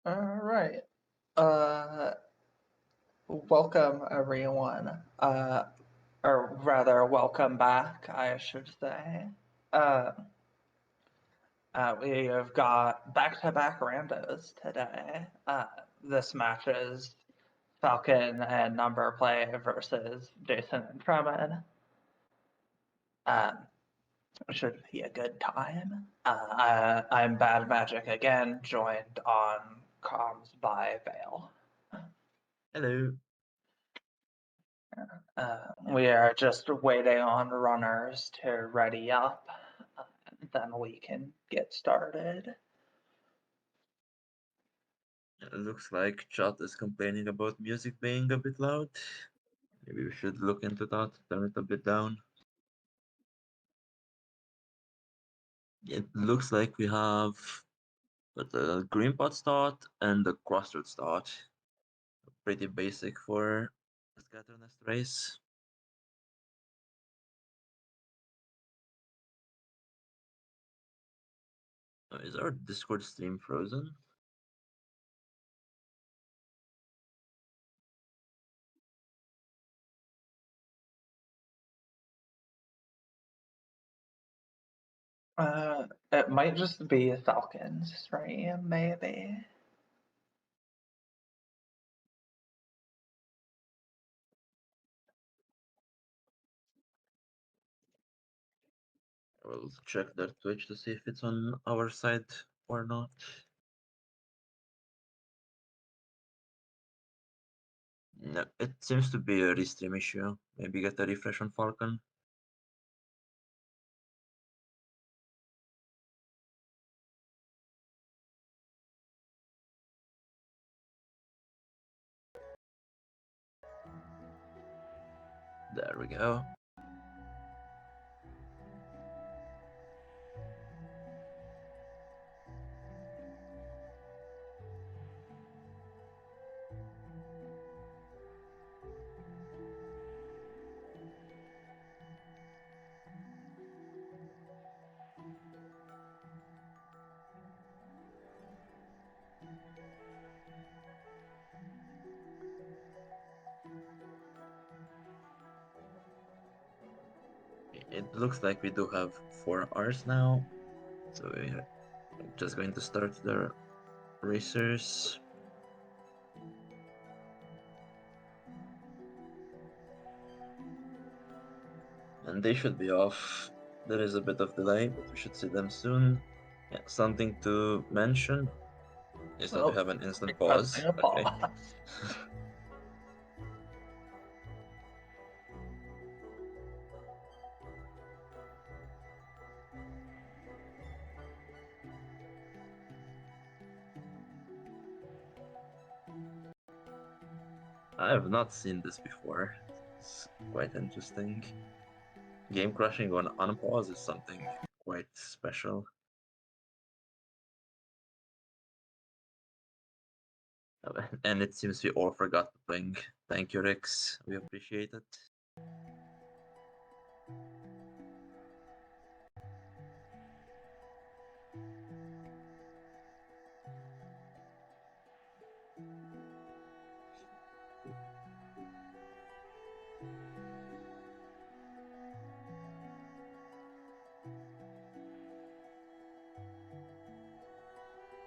All right. Welcome everyone. Or rather, welcome back, I should say. Uh, we have got back-to-back randos today. This match is Falcon and Numberplay versus Jason and Tremen. Should be a good time. I'm Bad Magic again, joined on comms by Vale. Hello. We are just waiting on runners to ready up, then we can get started. It looks like chat is complaining about music being a bit loud. Maybe we should look into that, turn it a bit down. It looks like we have the green pot start and the crossroad start. Pretty basic for a scatternest race. Is our Discord stream frozen? It might just be a Falcon stream, maybe. We'll check their Twitch to see if it's on our side or not. No, it seems to be a restream issue. Maybe get a refresh on Falcon. There we go. It looks like we do have 4 hours now, so we're just going to start the racers. And they should be off. There is a bit of delay, but we should see them soon. Yeah, something to mention is that we have an instant pause. Okay. I have not seen this before. It's quite interesting. Game crashing on unpause is something quite special. And it seems we all forgot to ping. Thank you, Rix. We appreciate it.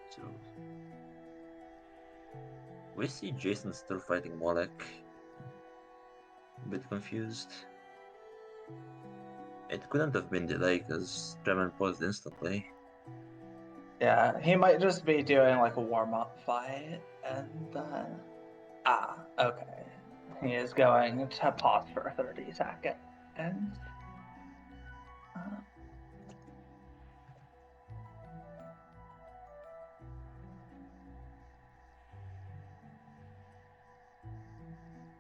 So we see Jason still fighting Molek. A bit confused. It couldn't have been delay because Tremen paused instantly. Yeah, he might just be doing like a warm-up fight, and okay. He is going to pause for 30 seconds.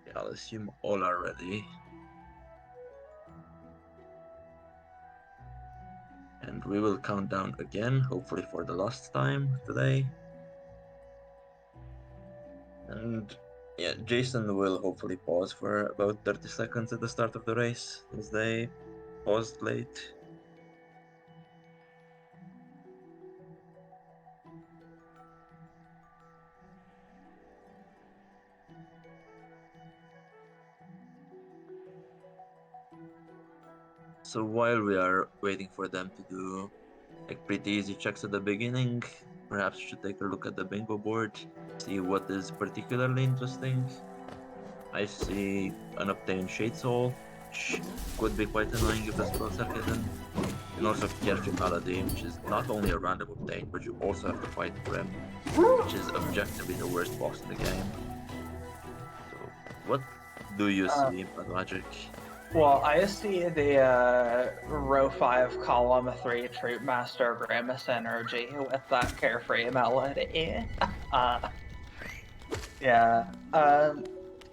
Yeah, I'll assume all are ready. And we will count down again, hopefully for the last time today. And yeah, Jason will hopefully pause for about 30 seconds at the start of the race, since they paused late. So while we are waiting for them to do like pretty easy checks at the beginning, perhaps we should take a look at the bingo board, see what is particularly interesting. I see an obtained Shade Soul, which could be quite annoying if the spells are hidden. And also Carefree Malady, which is not only a random obtain, but you also have to fight Grim, which is objectively the worst boss in the game. So, what do you see, Bad Magic? Well, I see the row 5, column 3 Troop Master Grimace energy with that Carefree Melody. Yeah.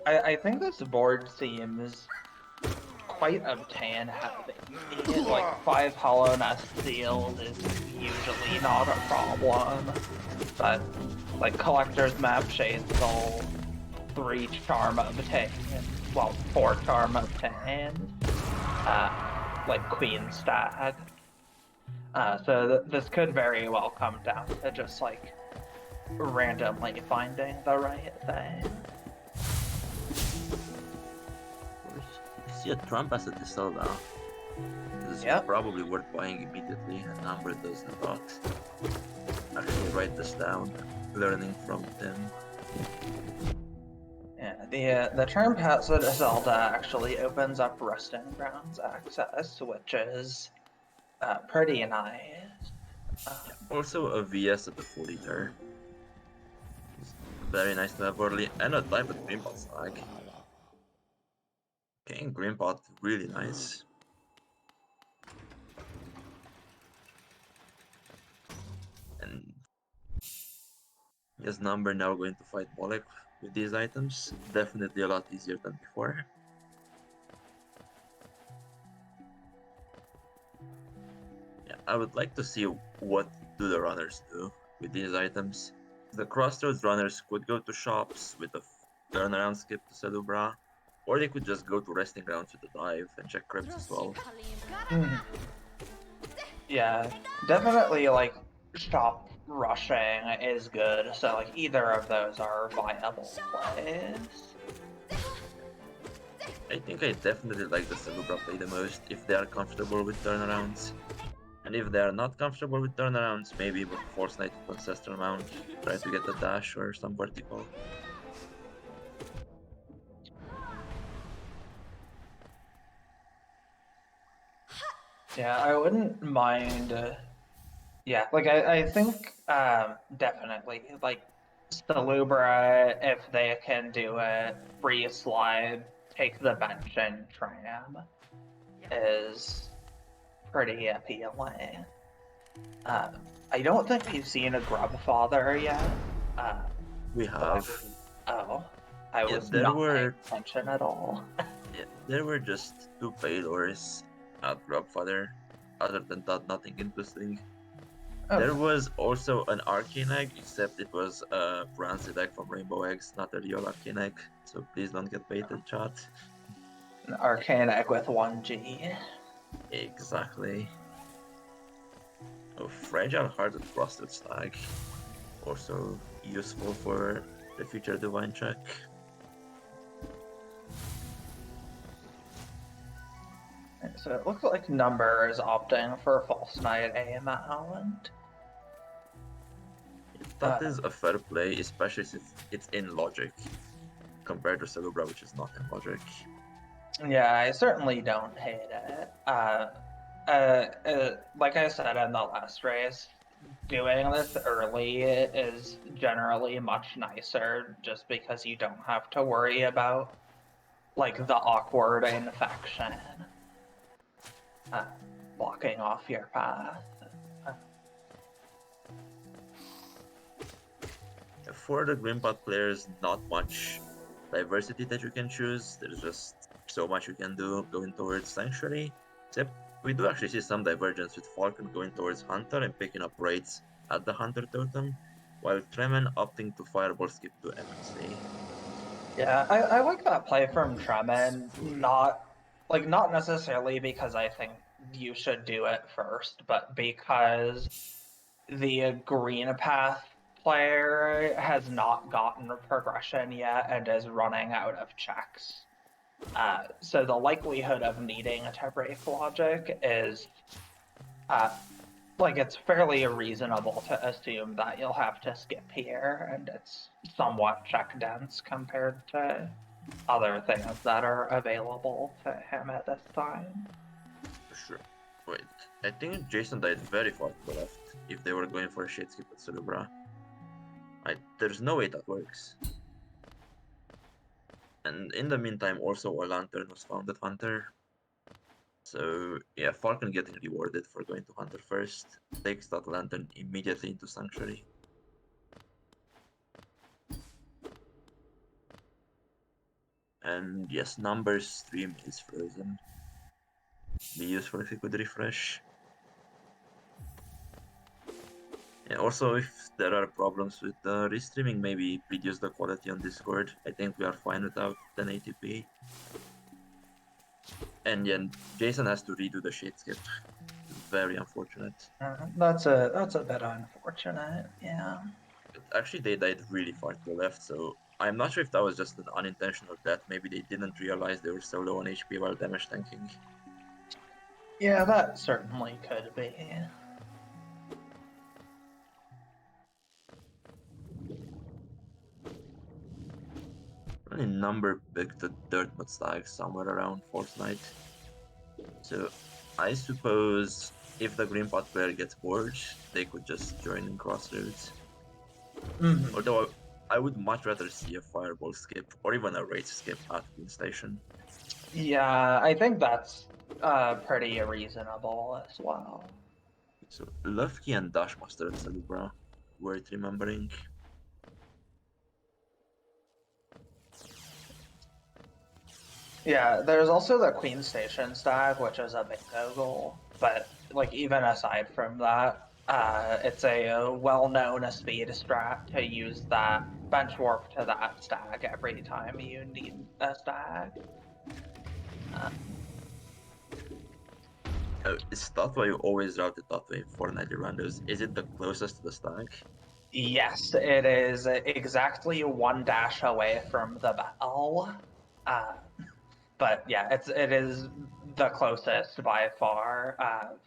I think this board seems quite obtain heavy. Like 5 Hollow Nest Seals is usually not a problem, but like Collector's Map Shade Soul, 3 Charm Obtain, well, 4 Charm Obtain, like Queen Stag. So this could very well come down to just like randomly finding the right thing. I see a Trump asset to sell now. This is probably worth buying immediately, and Number does not. Actually, write this down. Learning from Tim. Yeah, the term Paths of Zelda actually opens up Resting Grounds access, which is pretty nice. Also, a VS at the 4-liter. Very nice to have early, and a type of Greenpot Slag. King Greenpot, really nice. And his Number now going to fight Bolek with these items. Definitely a lot easier than before. Yeah, I would like to see what do the runners do with these items. The Crossroads runners could go to shops with a turnaround skip to Celubra, or they could just go to resting grounds with a dive and check crypts as well. Yeah, definitely like shop rushing is good, so like either of those are viable plays. I think I definitely like the Celubra play the most if they are comfortable with turnarounds. And if they are not comfortable with turnarounds, maybe with Force Knight with Ancestral Mount, try to get a dash or some vertical. Yeah, I wouldn't mind. Yeah, like I think definitely like Celubra, if they can do it, free slide, take the bench and tram is pretty appealing. I don't think we've seen a Grubfather yet. We have. I was not paying attention at all. Yeah, there were just 2 Paylors at Grubfather. Other than that, nothing interesting. There was also an Arcane Egg, except it was a Rancid Egg from Rainbow Eggs, not a real Arcane Egg. So please don't get baited, chat. An Arcane Egg with 1G. Exactly. A Fragile Hearted Frosted Stag. Also useful for the future Divine check. So it looks like Number is opting for False Knight amount. That is a fair play, especially since it's in Logic, compared to Celubra, which is not in Logic. Yeah, I certainly don't hate it. Like I said in the last race, doing this early is generally much nicer just because you don't have to worry about like the awkward infection blocking off your path. For the Greenpot players, not much diversity that you can choose. There's just so much you can do going towards Sanctuary. Except we do actually see some divergence with Falcon going towards Hunter and picking up raids at the Hunter totem, while Tremen opting to Fireball skip to MNC. Yeah, I like that play from Tremen, not necessarily because I think you should do it first, but because the green path player has not gotten progression yet and is running out of checks. So the likelihood of needing to break logic is, like, it's fairly reasonable to assume that you'll have to skip here, and it's somewhat check dense compared to other things that are available to him at this time. Sure. Wait, I think Jason died very far to the left if they were going for a shade skip at Cerebra. There's no way that works. And in the meantime, also a lantern was found at Hunter. So yeah, Falcon getting rewarded for going to Hunter first, takes that lantern immediately into Sanctuary. And yes, Number's stream is frozen. Be useful if you could refresh. Yeah, also, if there are problems with restreaming, maybe reduce the quality on Discord. I think we are fine without 1080p. And then Jason has to redo the shade skip. Very unfortunate. That's a bit unfortunate, yeah. But actually, they died really far to the left, so I'm not sure if that was just an unintentional death. Maybe they didn't realize they were so low on HP while damage tanking. Yeah, that certainly could be. Only Number picked the Dirtmud stag somewhere around Fourth Night. So I suppose if the Green Pot player gets bored, they could just join in Crossroads. Mm-hmm. Although I would much rather see a Fireball skip or even a Rage skip at Green Station. Yeah, I think that's pretty reasonable as well. So Lufky and Dashmaster at Celebra, worth remembering. Yeah, there's also the Queen Station stag, which is a bingo goal. But like even aside from that, it's a well-known speed strat to use that bench warp to that stag every time you need a stag. Is that why you always route it that way in 490 randos? Is it the closest to the stag? Yes, it is exactly one dash away from the bell. But yeah, it is the closest by far.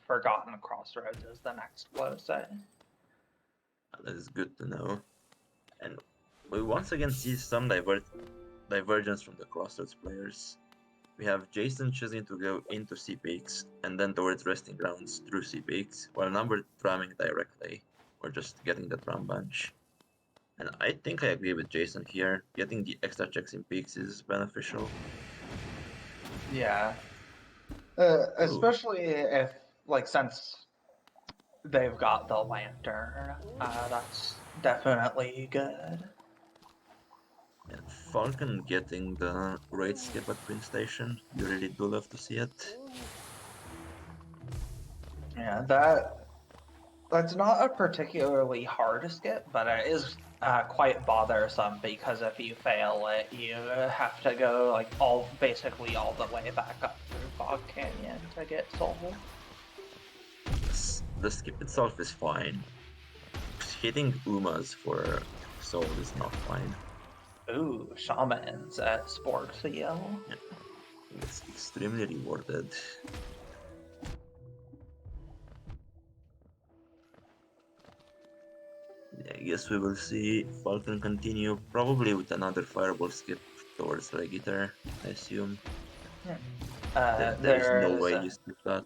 Forgotten Crossroads is the next closest. That is good to know. And we once again see some divergence from the Crossroads players. We have Jason choosing to go into C-Peaks and then towards resting grounds through C-Peaks, while Number tramming directly, or just getting the tram bunch. And I think I agree with Jason here. Getting the extra checks in peaks is beneficial. Yeah. Ooh. Especially if, like, since they've got the lantern, that's definitely good. And Falcon getting the raid skip at Queen Station. You really do love to see it. Yeah, that's not a particularly hard skip, but it is quite bothersome because if you fail it, you have to go like basically all the way back up through Fog Canyon to get soul. The skip itself is fine. Hitting Umas for soul is not fine. Ooh, shamans at Sport Seal. Yeah. It's extremely rewarded. I guess we will see Falcon continue, probably with another Fireball skip towards Regitar, I assume. There is no way you skip that.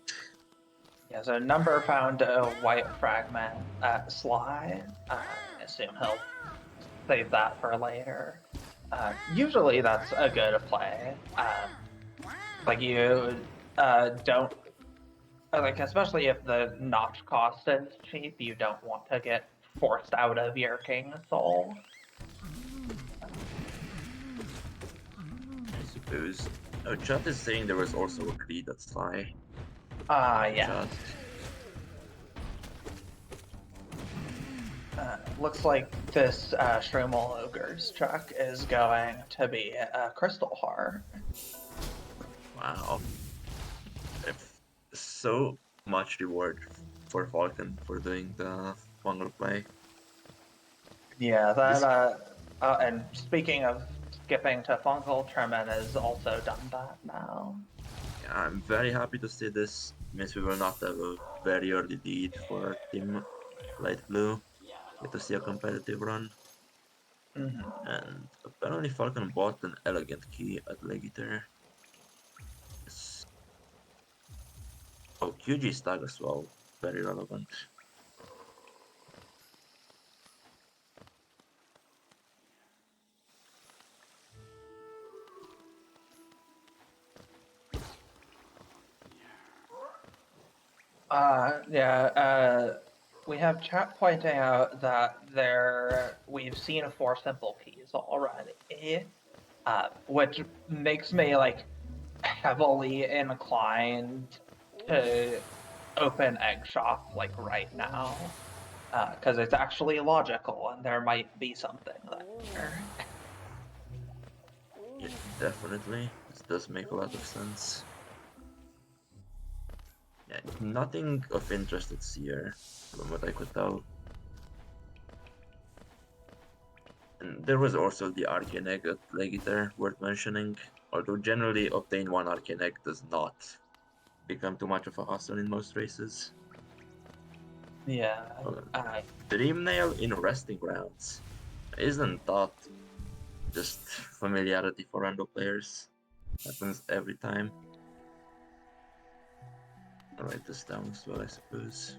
Yeah, so Number found a white fragment at Sly. I assume he'll save that for later. Usually that's a good play. Like you don't, like especially if the notch cost is cheap, you don't want to get forced out of your King Soul. I suppose. Oh, chat is saying there was also a greed at Sly. Yeah. Looks like this Shroomal Ogre's truck is going to be a Crystal Heart. Wow. So much reward for Falcon for doing the fungal play. Yeah, that, and speaking of skipping to Funkle, Tremen has also done that now. Yeah, I'm very happy to see this. Means we will not have a very early lead for Team Light Blue. Get to see a competitive run. And apparently Falcon bought an elegant key at Legiter. Yes. Oh, QG stag as well. Very relevant. We have chat pointing out that we've seen 4 simple keys already, which makes me like heavily inclined to open Egg Shop like right now, because it's actually logical and there might be something there. Yeah, definitely. This does make a lot of sense. Yeah, nothing of interest at Seer, from what I could tell. And there was also the Arcane Egg at Legiter worth mentioning, although generally obtain 1 Arcane Egg does not become too much of a hassle in most races. Yeah. Dream Nail in Resting Grounds. Isn't that just familiarity for Rando players? Happens every time. I'll write this down as well, I suppose.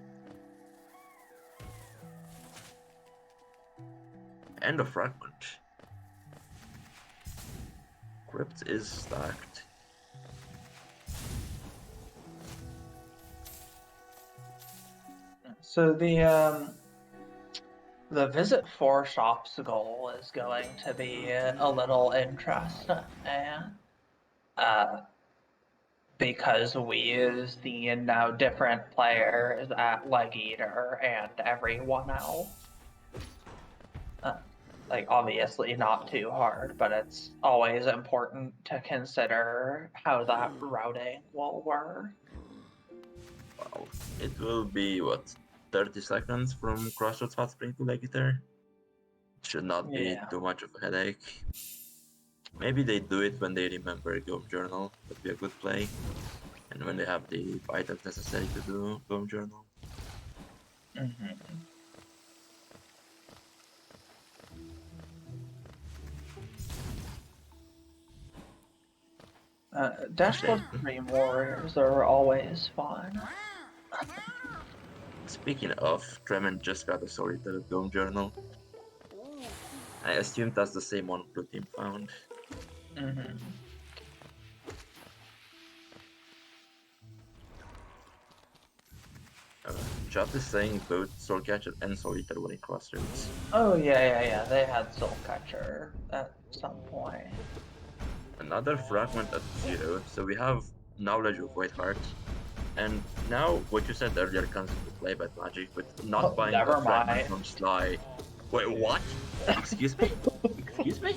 End of Fragment. Crypt is stacked. So the visit 4 shops goal is going to be a little interesting, because we see now different players at Leg Eater and everyone else. Like, obviously not too hard, but it's always important to consider how that routing will work. Wow. It will be, what, 30 seconds from Crossroads Hot Spring to Legiter? Should not be too much of a headache. Maybe they do it when they remember Gome Journal. That'd be a good play. And when they have the items necessary to do Gome Journal. Dashboard Dream Warriors are always fun. Speaking of, Tremen just got a solitary Gome Journal. I assume that's the same one Blue Team found. Chat is saying both Soulcatcher and Solitaire were in Crossroads. Oh yeah. They had Soulcatcher at some point. Another fragment at 0, so we have knowledge of Whiteheart. And now what you said earlier comes into play, Bad Magic, with not buying a fragment from Sly. Wait, what? Excuse me? Excuse me?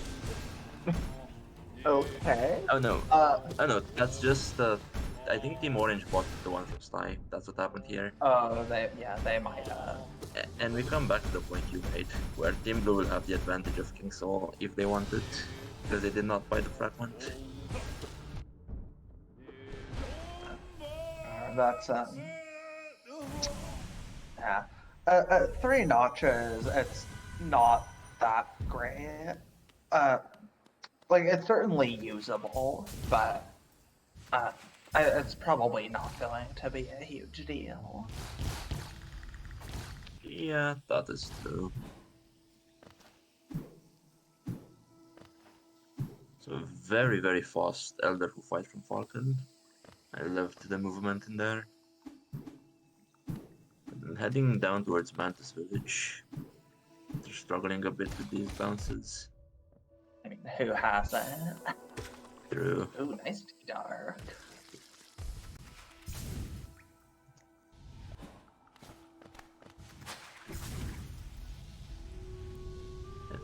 Okay. Oh no. Oh no, that's just I think Team Orange bought the one from Sly. That's what happened here. Oh, they might have. And we come back to the point you made, where Team Blue will have the advantage of King Soul if they want it, because they did not buy the fragment. That's yeah. 3 notches. It's not that great. Like, it's certainly usable, but it's probably not going to be a huge deal. Yeah, that is true. So very, very fast Elder who fight from Falcon. I loved the movement in there. And heading down towards Mantis Village. They're struggling a bit with these bounces. I mean, who hasn't? True. Ooh, nice dark.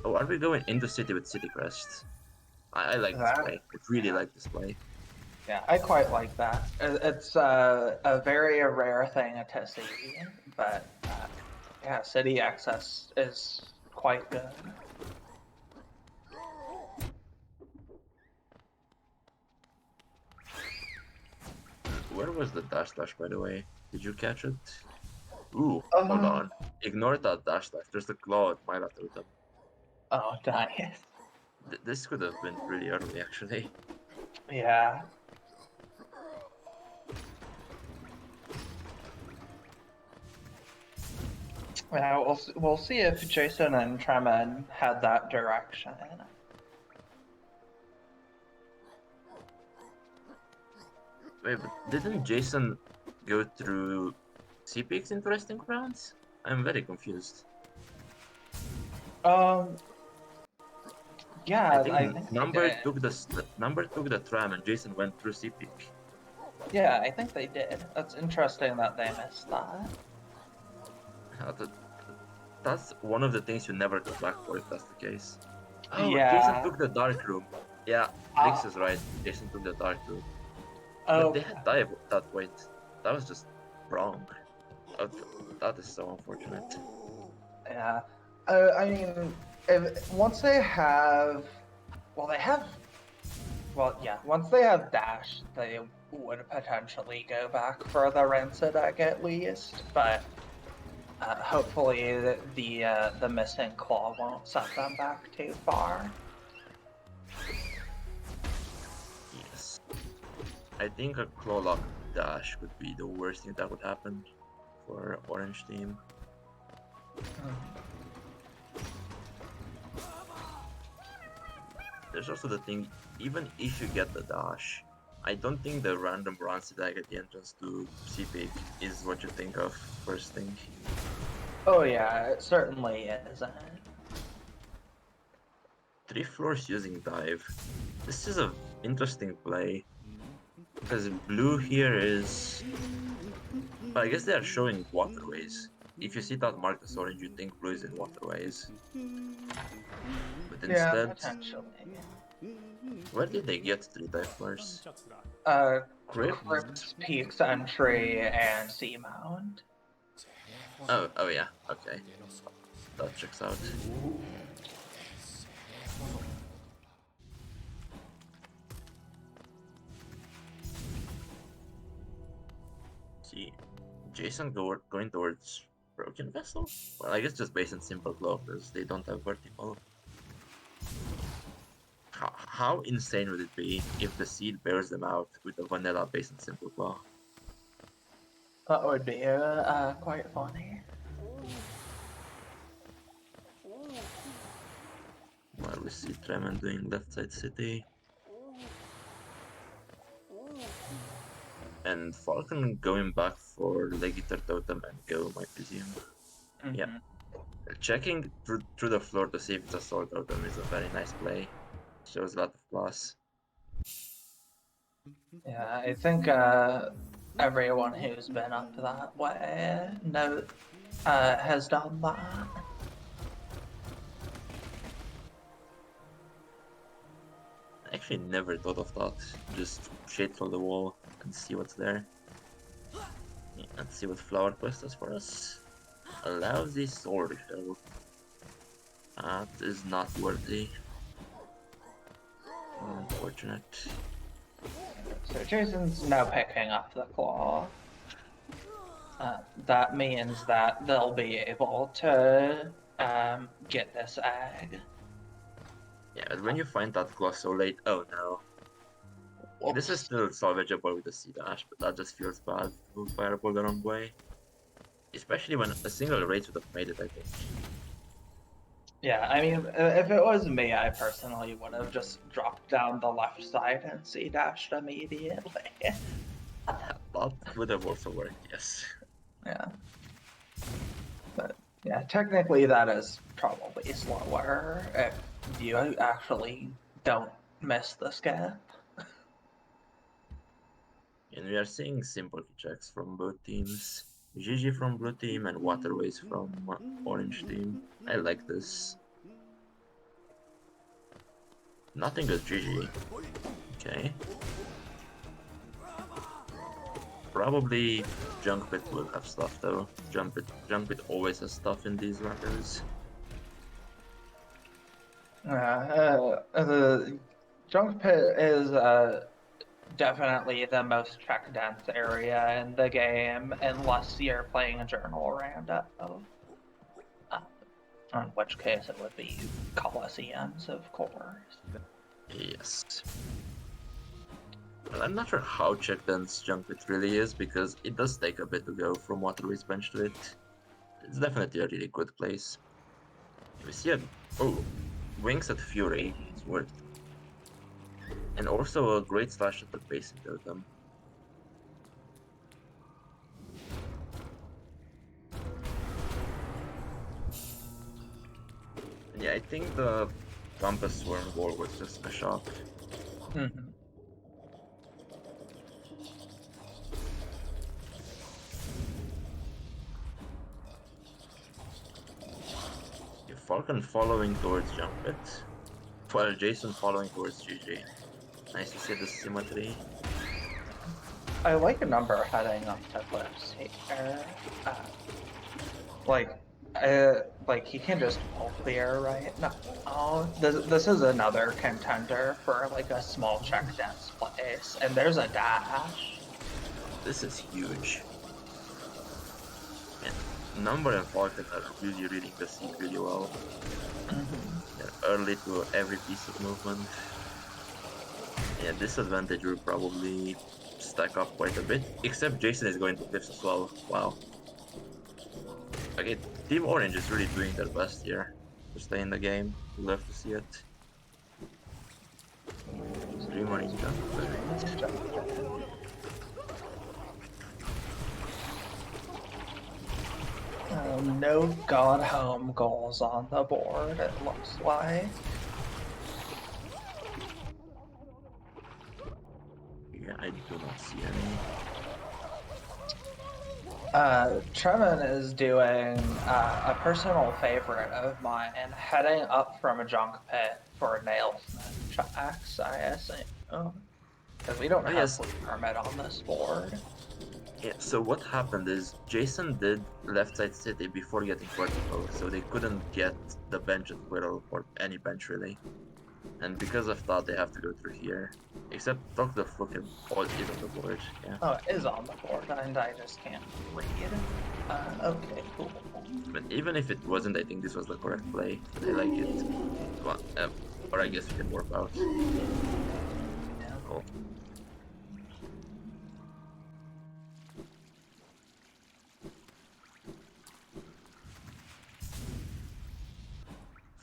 Oh, are we going into city with City Crest? I like this play. I really like this play. Yeah, I quite like that. It's a very rare thing to see, but yeah, city access is quite good. Where was the dash dash, by the way? Did you catch it? Ooh, hold Uh, on. Ignore that dash dash. There's the claw at my totem. oh, nice. This could have been pretty early, actually. Yeah. Yeah, we'll see if Jason and Tremen had that direction. Wait, but didn't Jason go through CPX interesting rounds? I'm very confused. Um, I yeah, I think think they number did. took number took the tram and Jason went through CPX. Yeah, I think they did. That's interesting that they missed that. That's one of the things you never come back for if that's the case. Oh, Jason Yeah. took the dark room. Yeah, Vix Uh, is right. Jason took the dark room. But they okay. had dive that weight. That was just wrong. Uh, That is so unfortunate. Yeah. I mean, once they have, well, they have, well, yeah, once they have dash, they would potentially go back for the rinse deck at least, but hopefully the missing claw won't set them back too far. Yes. I think a claw lock dash would be the worst thing that would happen for orange team. There's also the thing, even if you get the dash, I don't think the random runs that at the entrance to CPIC is what you think of first thing. Oh yeah, it certainly isn't. 3 floors using dive. This is a interesting play. Because blue here is... But I guess they are showing waterways. If you see that marked as orange, you think blue is in waterways. But Yeah, instead, potentially. where did they get 3 dive floors? Crypt? Crypt, Peaks Entry, and Seamound. Oh yeah, okay. That checks out. See, Jason going towards Broken Vessel? Well, I guess just based on simple claw, because they don't have vertical. How insane would it be if the seed bears them out with a vanilla based on simple claw? That would be quite funny. Well, we see Tremen doing left side city. And Falcon going back for Legitor Totem and go, I presume. Yeah. Checking through the floor to see if it's a Soul Totem is a very nice play. Shows a lot of class. Yeah, I think everyone who's been up that way has done that. I actually never thought of that. Just shade through the wall and see what's there. Yeah, and see what Flower Quest does for us. A lousy sword refill. That is not worthy. Unfortunate. So Jason's now picking up the claw. That means that they'll be able to get this egg. Yeah, but when you find that claw so late, oh no. This is Whoops. still salvageable with the C dash, but that just feels bad to fireball the wrong way. Especially when a single raid would have made it, I think. Yeah, I mean, if it was me, I personally would have just dropped down the left side and C-dashed immediately. That would have also worked, yes. Yeah. But yeah, technically that is probably slower if you actually don't miss the skip. And we are seeing simple checks from both teams. GG from blue team and waterways from orange team. I like this. Nothing is GG. Okay. Probably Junk Pit will have stuff though. Junk Pit always has stuff in these randos. The Junk Pit is definitely the most check dense area in the game, unless you're playing a journal Rando. In which case it would be Colosseums, of course. Yes. Well, I'm not sure how check dense junk it really is because it does take a bit to go from Waterways Bench to it. It's definitely a really good place. We see a Wings at Fury, it's worth. And also a great slash at the basic totem. And yeah, I think the Compass Swarm goal was just a shock. Mm-hmm. Falcon following towards Jumpet, while Jason following towards GG. Nice to see the symmetry. I like a number heading up to cliffs here. Like he can just pull clear, right? No, oh, this is another contender for like a small check dense place, and there's a dash. This is huge. And Number and Falcon are really reading the seed really well. They're early to every piece of movement. Yeah, disadvantage will probably stack up quite a bit, except Jason is going to cliffs as well. Wow. Okay, Team Orange is really doing their best here to stay in the game. Love to see it. Streamer in jump. No God Home goals on the board, it looks like. Yeah, I do not see any. Tremen is doing a personal favorite of mine, heading up from a junk pit for nailsmith checks, I assume. Because we don't Oh, have yes. blue permit on this board. Yeah, so what happened is Jason did left side city before getting vertical, so they couldn't get the bench at Whittle or any bench really. And because of that, they have to go through here. Except talk the fucking all is on the board. Yeah. Oh, it is on the board, and I just can't read it. Okay, cool. But even if it wasn't, I think this was the correct play. I like it. Well, or I guess we can work out. Yeah. Cool.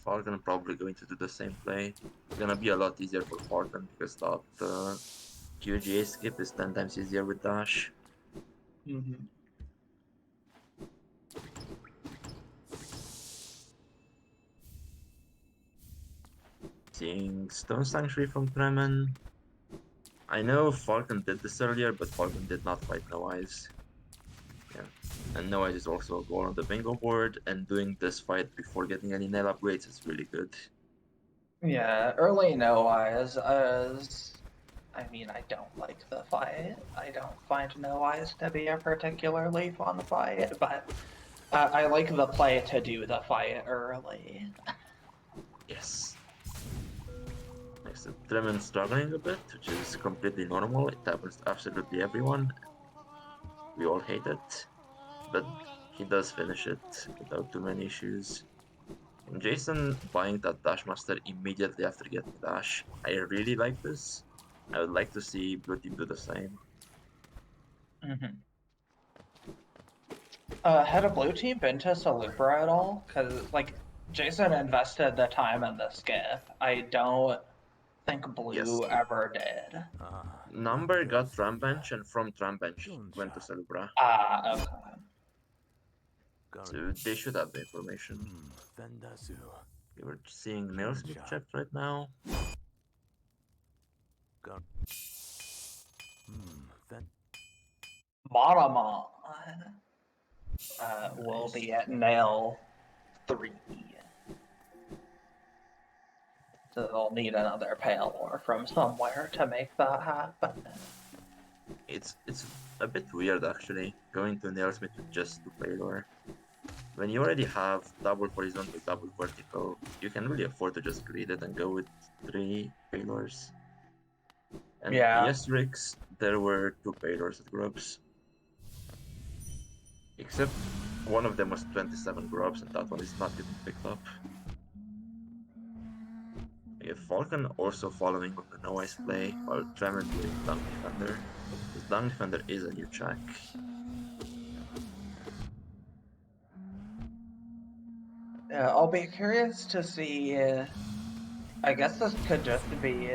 Falcon probably going to do the same play. It's gonna be a lot easier for Falcon because that QGA skip is 10 times easier with dash. Mm-hmm. Seeing Stone Sanctuary from Tremen. I know Falcon did this earlier, but Falcon did not fight No Eyes. Yeah. And No Eyes is also a goal on the bingo board, and doing this fight before getting any nail upgrades is really good. Yeah, early no eyes as I mean, I don't like the fight. I don't find no eyes to be a particularly fun fight, but I like the play to do the fight early. Yes. Next to Tremen struggling a bit, which is completely normal. It happens to absolutely everyone. We all hate it. But he does finish it without too many issues. And Jason buying that Dash Master immediately after getting Dash. I really like this. I would like to see Blue Team do the same. Mm-hmm. Had a blue team been to Salupra at all? Because, like, Jason invested the time in the skip. I don't think Yes. blue ever did. Number got Trambench, and from Trambench went to Celebra. Ah, okay. So they should have the information. We're seeing Nailsmith checked right now. Monomon will Nice. be at nail 3. So they'll need another Paylor from somewhere to make that happen. It's a bit weird actually, going to Nailsmith with just 2 Paylor. When you already have double horizontal, double vertical, you can really afford to just greed it and go with 3 Paylors. And Yeah. yes, Rix, there were two payloads at Grubs. Except one of them was 27 Grubs, and that one is not getting picked up. Okay, Falcon also following on the No Ice play, while Tremen doing Dunk Defender. This Dunk Defender is a new track. I'll be curious to see. I guess this could just be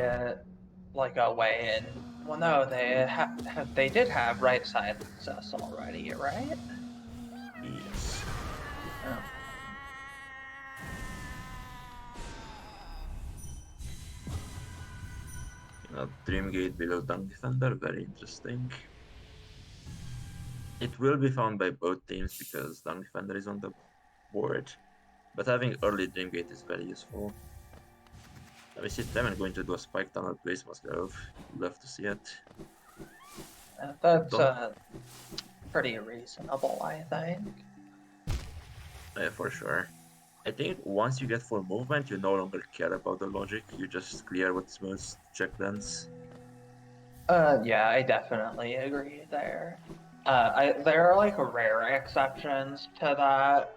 like a way in. Well, no, they did have right side access already, right? Yes. Oh. Dreamgate below Dunk Defender, very interesting. It will be found by both teams because Dunk Defender is on the board, but having early Dreamgate is very useful. We see Tremen going to do a Spike Tunnel Place Grove. Love to see it. That's Don't pretty reasonable, I think. for sure. I think once you get full movement, you no longer care about the logic. You just clear what's most check dance. Yeah, I definitely agree there. There are like rare exceptions to that.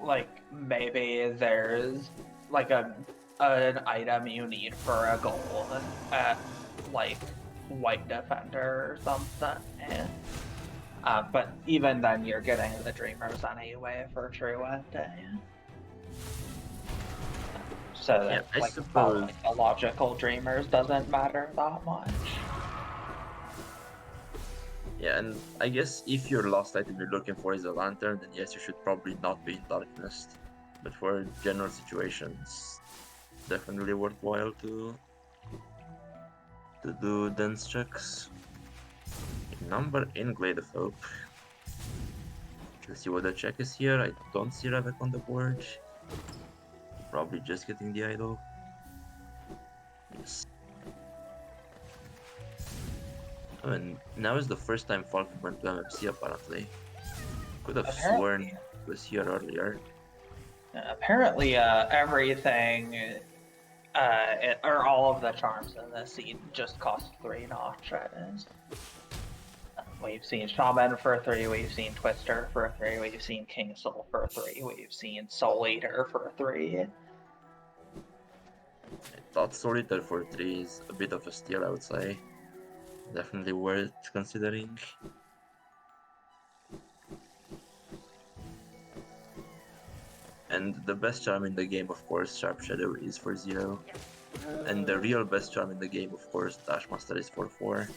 Like maybe there's like an item you need for a goal at like White Defender or something. But even then, you're getting the Dreamers anyway for True Ending. So Yeah, that I like suppose. the logical Dreamers doesn't matter that much. Yeah, and I guess if your last item you're looking for is a lantern, then yes, you should probably not be in darkness. But for general situations, definitely worthwhile to do dense checks. Number in Glade of Hope. Let's see what the check is here. I don't see Ravek on the board. Probably just getting the idol. Yes. Oh, and now is the first time Falcon went to MMC apparently. Could have sworn Apparently, it was here earlier. everything, or all of the charms in the seed just cost 3 notches. We've seen Shaman for 3, we've seen Twister for 3, we've seen King Soul for 3, we've seen Soul Eater for 3. I thought Solitaire for 3 is a bit of a steal, I would say. Definitely worth considering. And the best charm in the game, of course, Sharp Shadow is for 0. And the real best charm in the game, of course, Dashmaster is for 4.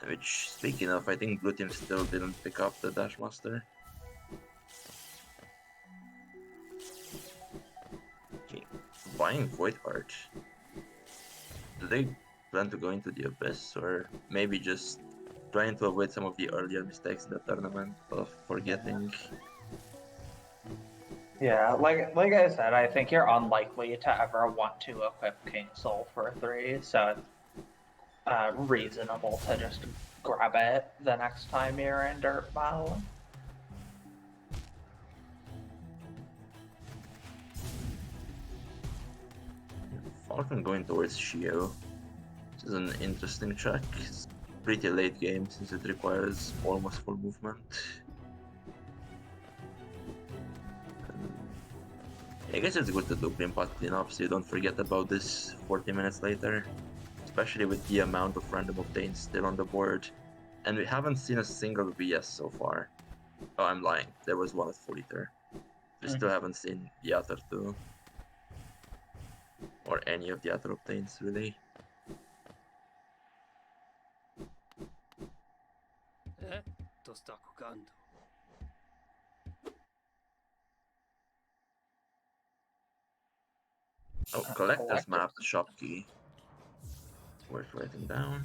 Which, speaking of, I think Blue Team still didn't pick up the Dashmaster. Okay, buying Void Heart. Do they plan to go into the Abyss, or maybe just trying to avoid some of the earlier mistakes in the tournament of forgetting? Yeah, like I said, I think you're unlikely to ever want to equip King Soul for 3, so it's reasonable to just grab it the next time you're in Dirt Battle. Falcon going towards Shio. This is an interesting track. It's pretty late game since it requires almost full movement. I guess it's good to do Green Pot cleanup so you don't forget about this 40 minutes later. Especially with the amount of random obtains still on the board. And we haven't seen a single VS so far. Oh, I'm lying. There was one at Full Eater. We still haven't seen the other two. Or any of the other obtains, really. To sta cocando. Oh, Collector's Map, Shop Key. Worth writing down.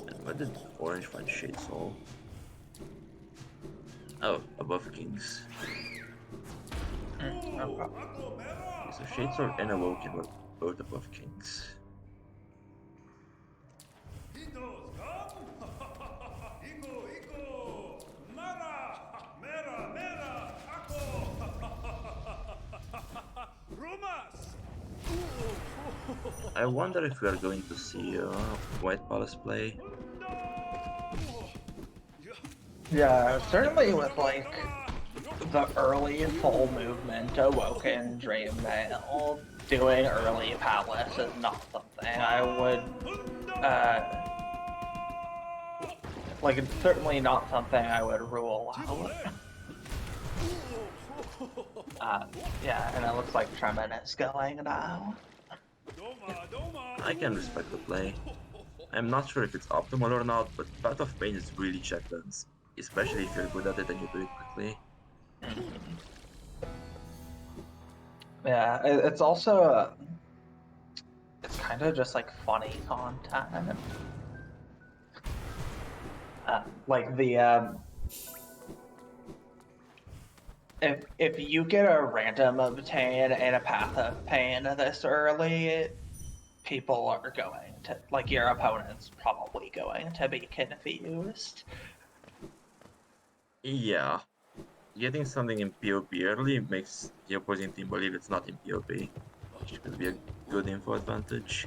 And where did Orange find Shade Soul? Oh, above Kings. Okay. Okay, so Shade Soul and Awoken were both above Kings. I wonder if we are going to see White Palace play. Yeah, certainly with like the early full movement Awoken Dream Mail, doing early Palace is not something I would like, it's certainly not something I would rule out. Yeah, and it looks like Tremen is going now. I can respect the play. I'm not sure if it's optimal or not, but Path of Pain is really check dance, especially if you're good at it and you do it quickly. Yeah, it's also it's kind of just like funny content. Like the if you get a random obtain and a path of pain this early, people are going to, like, your opponent's probably going to be confused. Yeah, getting something in PoP early makes the opposing team believe it's not in PoP, which could be a good info advantage.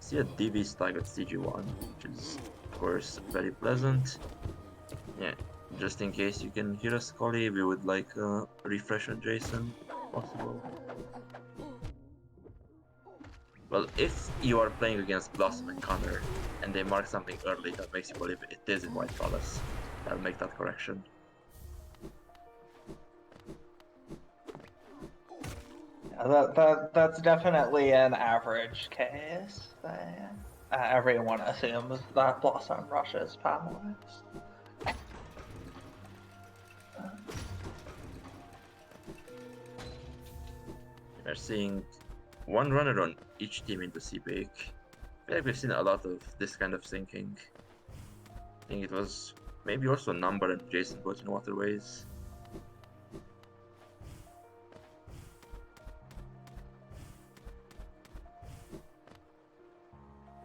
See a DV stag at CG1, which is, of course, very pleasant. Yeah, just in case you can hear us, Scully, we would like a refresh on Jason, if possible. Well, if you are playing against Blossom and Connor, and they mark something early that makes you believe it is in White Palace, I'll make that correction. That's definitely an average case. Everyone assumes that Blossom rushes Palace. We're seeing one runner on each team in the C-Bake. I feel like we've seen a lot of this kind of syncing. I think it was maybe also Number and Jason both in Waterways.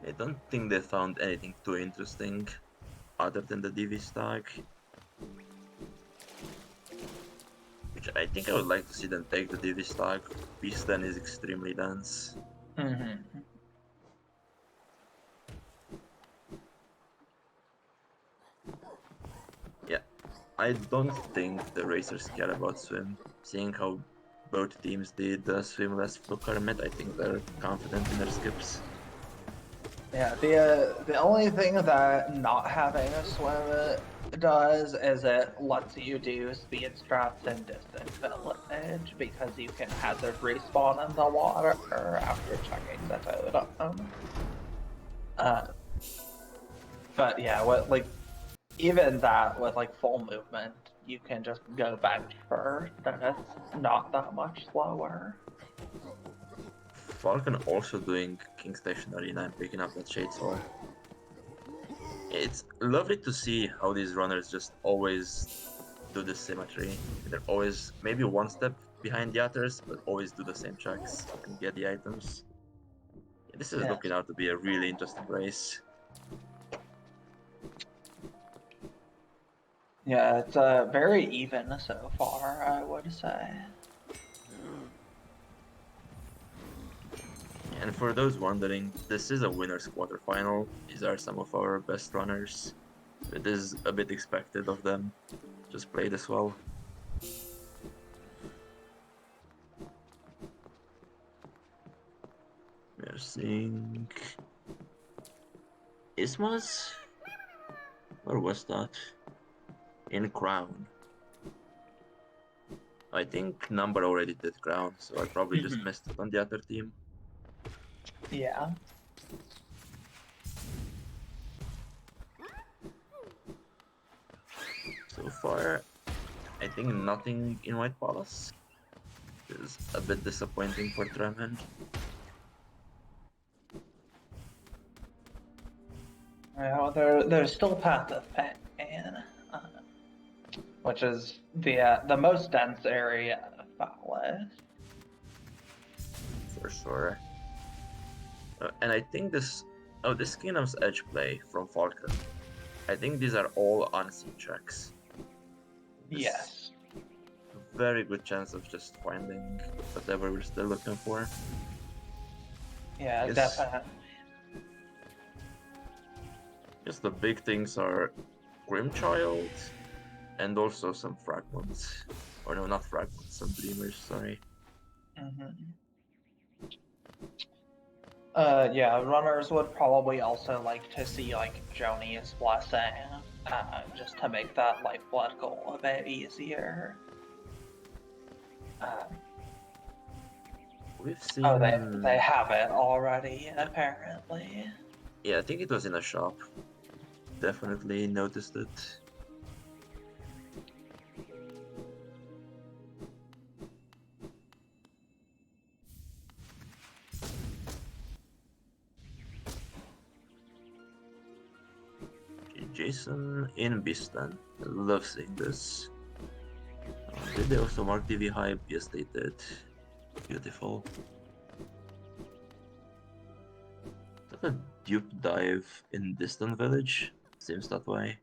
I don't think they found anything too interesting other than the DV stag. Which I think I would like to see them take the DV stag. Beast then is extremely dense. Yeah, I don't think the racers care about swim. Seeing how both teams did swimless Fluke Hermit, I think they're confident in their skips. Yeah, the only thing that not having a swim does is it lets you do speed strats and distance village because you can hazard respawn in the water after checking the totem. But yeah, like even that with like full movement, you can just go back first, and it's not that much slower. Falcon also doing King Station Arena and picking up that Shade Soul. It's lovely to see how these runners just always do the symmetry. They're always maybe one step behind the others, but always do the same checks and get the items. Yeah, this is looking out to be a really interesting race. Yeah, it's very even so far, I would say. And for those wondering, this is a winner's quarterfinal. These are some of our best runners. It is a bit expected of them. Just play this well. We're seeing Ismas? Where was that? In Crown. I think Number already did Crown, so I probably just missed it on the other team. Yeah. So far, I think nothing in White Palace. Which is a bit disappointing for Tremen. Well, there's still Path of Pain, which is the most dense area of Palace. For sure. And I think this Kingdom's Edge play from Falcon. I think these are all unseen checks. Yes. Very good chance of just finding whatever we're still looking for. Yeah, Yes. definitely. Yes, the big things are Grimchild and also some fragments. Or no, not fragments, some dreamers, sorry. Yeah, runners would probably also like to see like Joni's blessing, just to make that lifeblood goal a bit easier. We've Oh, seen... they have it already, apparently. Yeah, I think it was in a shop. Definitely noticed it. Jason in Bistan. I love seeing this. Did they also mark DV hype? Yes, they did. Beautiful. Is that a dupe dive in Distant Village? Seems that way.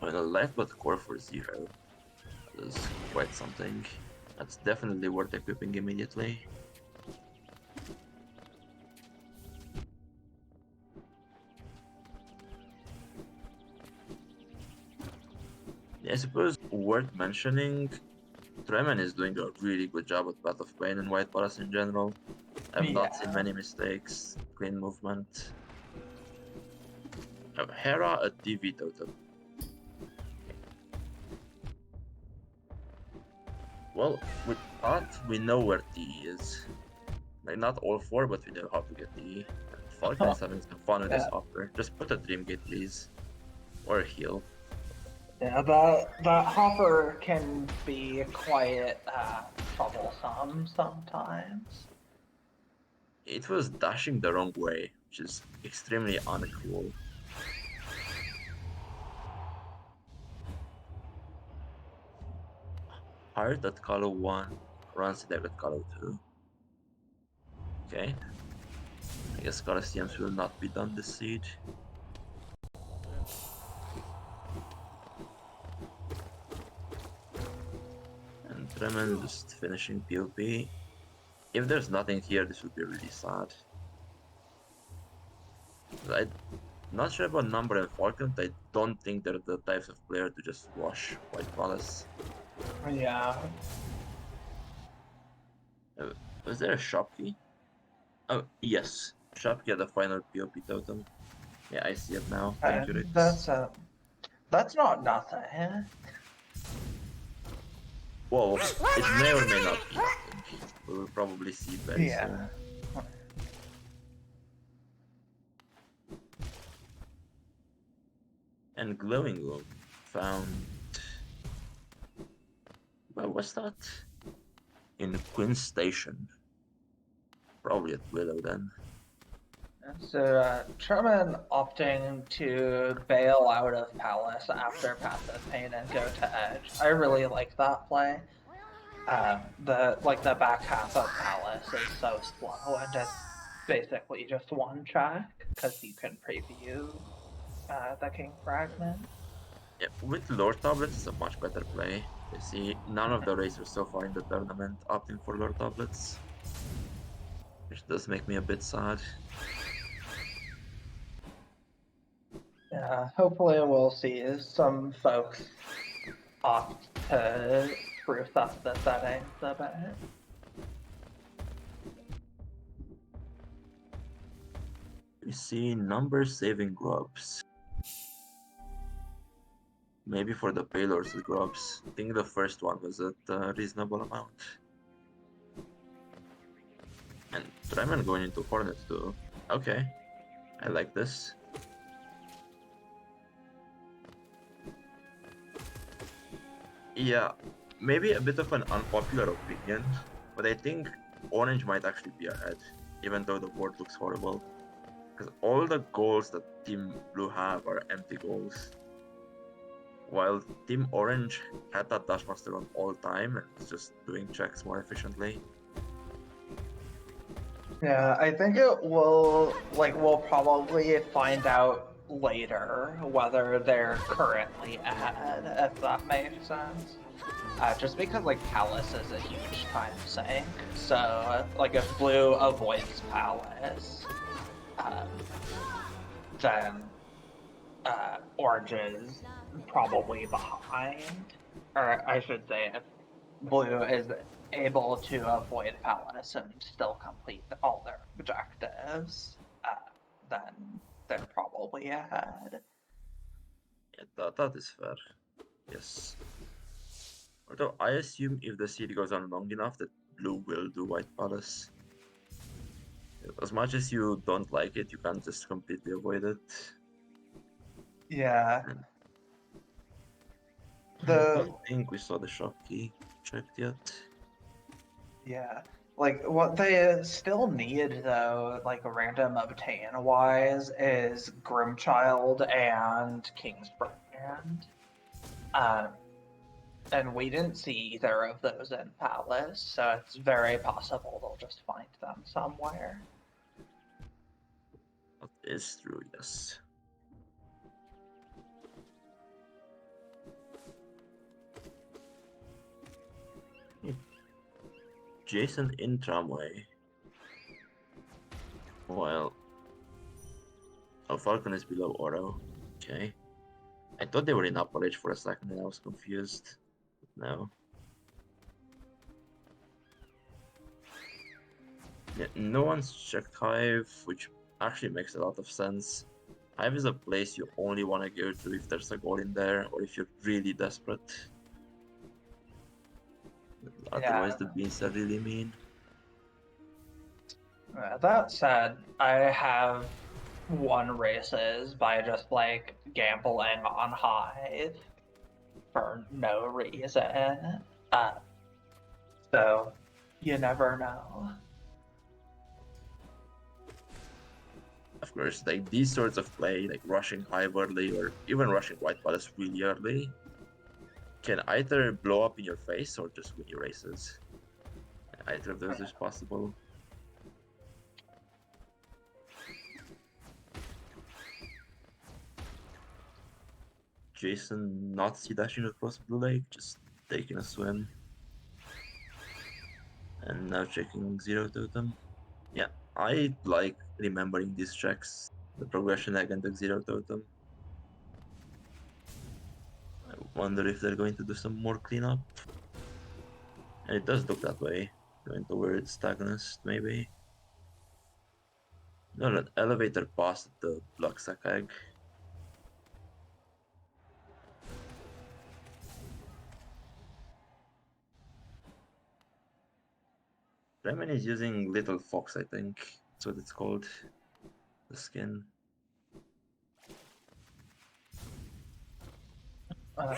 Well, a lifeblood core for 0. That is quite something. That's definitely worth equipping immediately. Yeah, I suppose worth mentioning, Tremen is doing a really good job at Path of Pain and White Palace in general. I've not seen many mistakes, clean movement. Hera, a DV totem. Well, with Path, we know where TE is. Like, not all 4, but we know how to get TE. And Falcon is having some fun with this hopper. Just put a Dream Gate, please. Or a heal. Yeah, that hopper can be quite troublesome sometimes. It was dashing the wrong way, which is extremely uncool. Heart at color 1, Rancid at color 2. Okay. I guess Coliseums will not be done this siege. And Tremen just finishing PvP. If there's nothing here, this would be really sad. I'm not sure about Number and Falcon, but I don't think they're the types of player to just wash White Palace. Yeah. Was there a shop key? Oh, yes. Shop key at the final POP totem. Yeah, I see it now. Thank you, Rix. That's not nothing. Well, it may or may not be nothing. We will probably see very soon. And Glowing Loom found... Where was that? In Queen Station. Probably at Willow then. So, Tremen opting to bail out of Palace after Passive Pain and go to Edge. I really like that play. The back half of Palace is so slow, and it's basically just one track because you can preview the King Fragment. Yeah, with Lord Tablets, it's a much better play. You see, none of the racers so far in the tournament opting for Lord Tablets, which does make me a bit sad. Yeah, hopefully we'll see some folks opt to spruce up the settings a bit. We see number saving grubs. Maybe for the payloads the grubs. I think the first one was at a reasonable amount. And Tremen going into Hornet too. Okay, I like this. Yeah, maybe a bit of an unpopular opinion, but I think Orange might actually be ahead, even though the board looks horrible. Because all the goals that Team Blue have are empty goals. While Team Orange had that Dashmaster on all time and it's just doing checks more efficiently. Yeah, I think it will, like, we'll probably find out later whether they're currently ahead, if that makes sense. Just because, like, Palace is a huge time sink, so, like, if Blue avoids Palace, then Orange is probably behind. Or I should say, if Blue is able to avoid Palace and still complete all their objectives, then they're probably ahead. Yeah, that is fair. Yes. Although I assume if the seed goes on long enough that Blue will do White Palace. As much as you don't like it, you can't just completely avoid it. Yeah. And I The don't think we saw the shop key checked yet. Yeah. Like, what they still need, though, like, random obtain-wise, is Grimchild and King's Brand. And we didn't see either of those in Palace, so it's very possible they'll just find them somewhere. That is true, yes. Jason in tramway. Well, Falcon is below Oro. Okay. I thought they were in upper edge for a second and I was confused. No. Yeah, no one's checked Hive, which actually makes a lot of sense. Hive is a place you only want to go to if there's a goal in there or if you're really desperate. Otherwise, the beans are really mean. That said, I have won races by just, like, gambling on Hive for no reason. So, you never know. Of course, like these sorts of play, like rushing Hive early or even rushing White Palace really early, can either blow up in your face or just win your races. Either of those is possible. Jason not sea dashing across Blue Lake, just taking a swim. And now checking Zero Totem. Yeah, I like remembering these checks. The progression egg and the Zero Totem. I wonder if they're going to do some more cleanup. And it does look that way. Going towards Stagnist, maybe. No, an elevator past the Blocksack egg. Tremen is using Little Fox, I think. That's what it's called. The skin.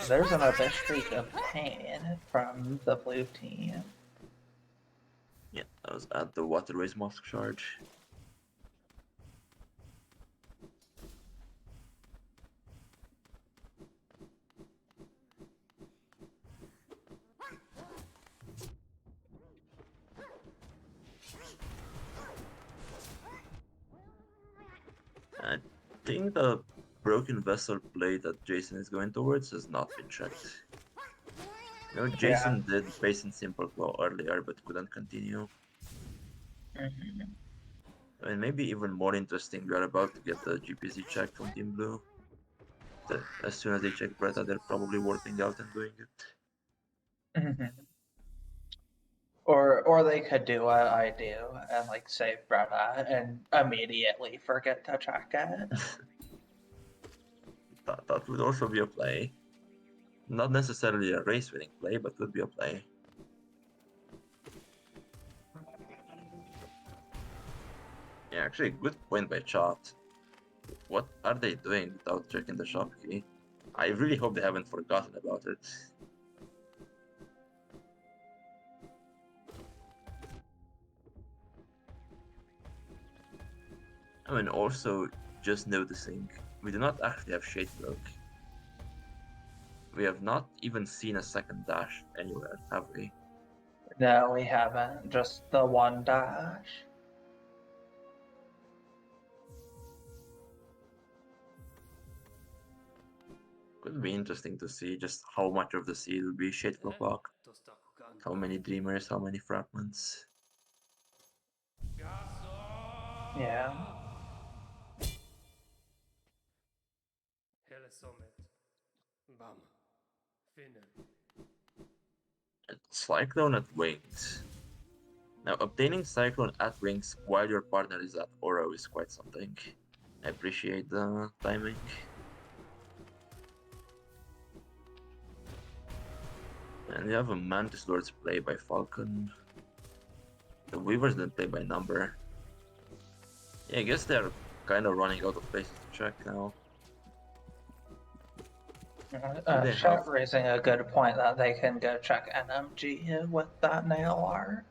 There's another streak of pain from the blue team. Yeah, that was at the Waterways Mosque charge. I think the broken vessel play that Jason is going towards has not been checked. You know, Jason did base in Simple Claw earlier, but couldn't continue. I mean, maybe even more interesting, we are about to get the GPZ check from Team Blue. As soon as they check Bretta, they're probably working out and doing it. Or they could do what I do and, like, save Bretta and immediately forget to check it. That would also be a play. Not necessarily a race-winning play, but would be a play. Yeah, actually, good point by Chat. What are they doing without checking the shop key? I really hope they haven't forgotten about it. I mean, also, just noticing, we do not actually have Shade Cloak. We have not even seen a second dash anywhere, have we? No, we haven't. Just the one dash. Could be interesting to see just how much of the seed will be Shadeflow Clock. とした股間 How many Dreamers, how many Fragments. Yeah. Hele Summit. Bam. Finne. Cyclone at Wings. Now, obtaining Cyclone at Wings while your partner is at Oro is quite something. I appreciate the timing. And we have a Mantis Lord's play by Falcon. The Weavers didn't play by number. Yeah, I guess they're kind of running out of places to check now. They Chat have- raising a good point that they can go check NMG with that nail art.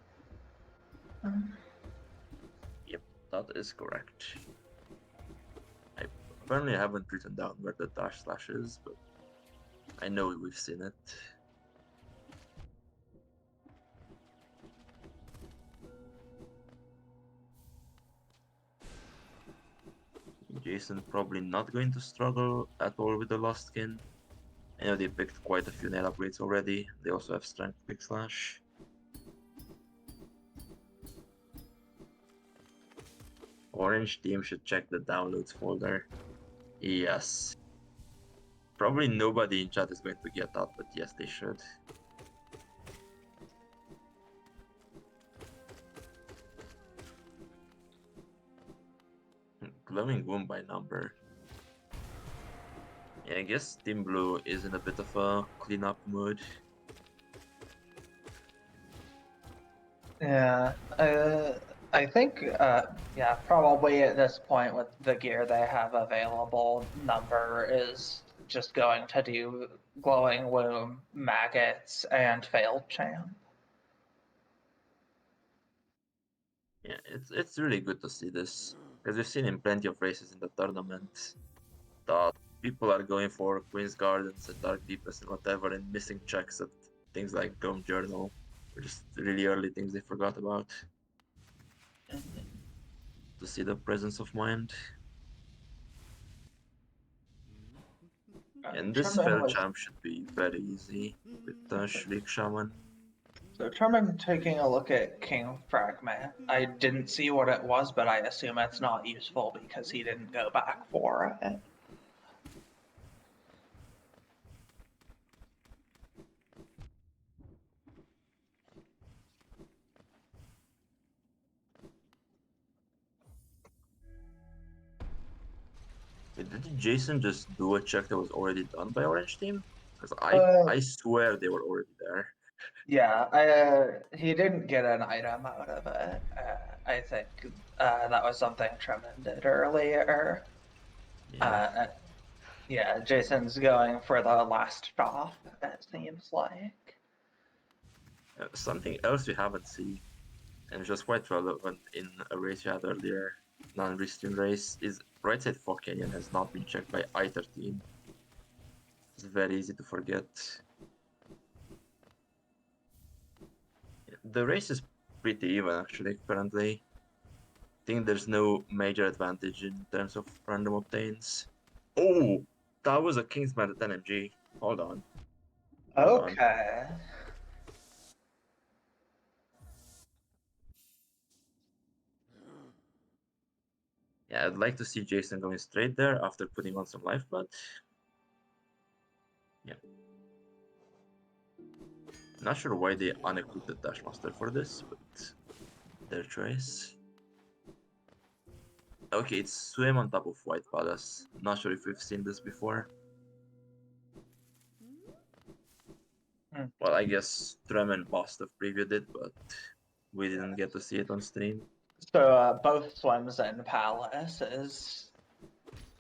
Yep, that is correct. I apparently haven't written down where the dash slash is, but I know we've seen it. Jason probably not going to struggle at all with the Lost Skin. I know they picked quite a few nail upgrades already. They also have Strength Pick Slash. Orange team should check the downloads folder. Yes. Probably nobody in chat is going to get that, but yes, they should. Glowing Womb by number. Yeah, I guess Team Blue is in a bit of a cleanup mood. Yeah, I think, yeah, probably at this point with the gear they have available, number is just going to do glowing womb, maggots, and failed champ. Yeah, it's really good to see this, because we've seen in plenty of races in the tournament that people are going for Queen's Gardens and Dark Deepest and whatever, and missing checks at things like Dome Journal, or just really early things they forgot about. To see the presence of mind. And this Tremen failed was- champ should be very easy with Shriek Shaman. So Tremen taking a look at King Fragment. I didn't see what it was, but I assume it's not useful because he didn't go back for it. Did Jason just do a check that was already done by Orange Team? Because I swear they were already there. Yeah, he didn't get an item out of it. I think that was something Tremen did earlier. Yeah. Yeah, Jason's going for the last stop, it seems like. Something else we haven't seen, and it's just quite relevant in a race we had earlier, non-restream race, is right side Fog Canyon has not been checked by either team. It's very easy to forget. The race is pretty even actually currently. I think there's no major advantage in terms of random obtains. Oh, that was a Kingsman at NMG. Hold on. Hold on. Okay. Yeah, I'd like to see Jason going straight there after putting on some lifeblood. Yeah. Not sure why they unequipped the Dashmaster for this, but their choice. Okay, it's Swim on top of White Palace. Not sure if we've seen this before. Well, I guess Tremen must have previewed it, but we didn't get to see it on stream. So both swims in palaces.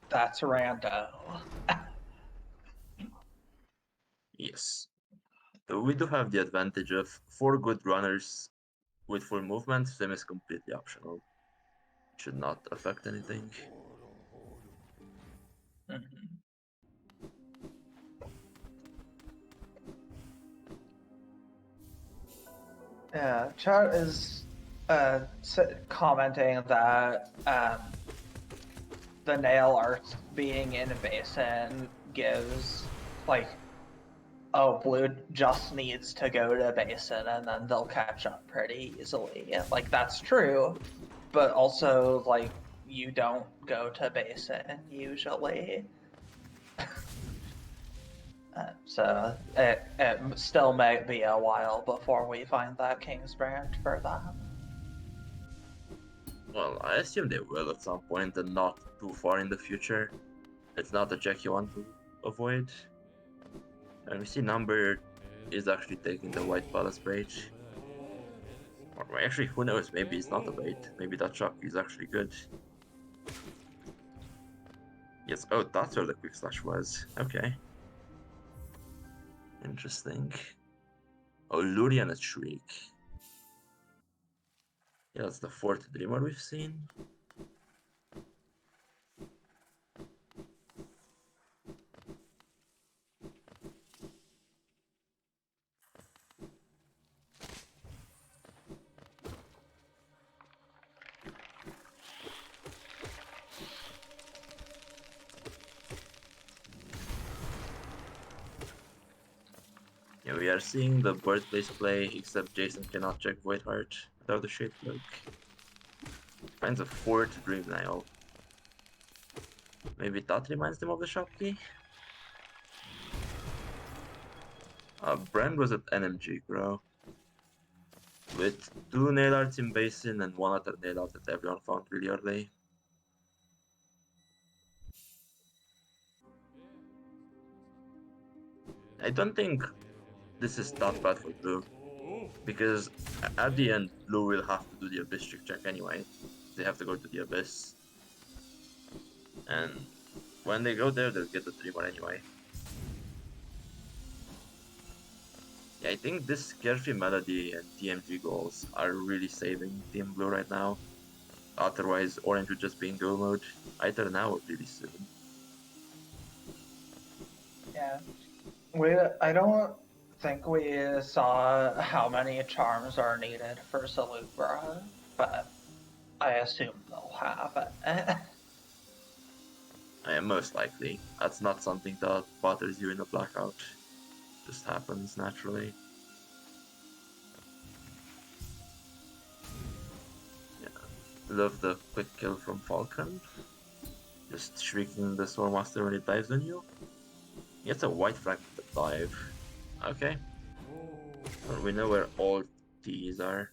That's Rando. Yes. We do have the advantage of 4 good runners with full movement. Swim is completely optional. It should not affect anything. Yeah, chat is commenting that the nail art being in Basin gives like, oh, blue just needs to go to basin and then they'll catch up pretty easily. Like, that's true, but also, like, you don't go to basin usually. So it still may be a while before we find that King's Branch for them. Well, I assume they will at some point and not too far in the future. It's not a check you want to avoid. And we see Number is actually taking the White Palace Breach. Or actually, who knows, maybe it's not a bait. Maybe that shock is actually good. Yes, oh, that's where the Quick Slash was. Okay. Interesting. Oh, Lurian and Shriek. Yeah, that's the 4th Dreamer we've seen. Yeah, we are seeing the Birthplace play, except Jason cannot check Void Heart without the Shade Cloak. Finds a 4th Dream Nail. Maybe that reminds them of the shop key? Brand was at NMG, bro. With 2 nail arts in basin and 1 other nail art that everyone found really early. I don't think this is that bad for blue, because at the end, blue will have to do the Abyss check anyway. They have to go to the Abyss. And when they go there, they'll get the Dreamer anyway. Yeah, I think this Carefree Melody and TMG goals are really saving Team Blue right now. Otherwise, Orange would just be in go mode either now or really soon. Yeah. I don't think we saw how many charms are needed for Salubra, but I assume they'll have it. Most likely. That's not something that bothers you in a Blackout. Just happens naturally. Yeah. Love the quick kill from Falcon. Just shrieking the Swordmaster when it dives on you. Gets a white frag with the dive. Okay. Well, we know where all T's are.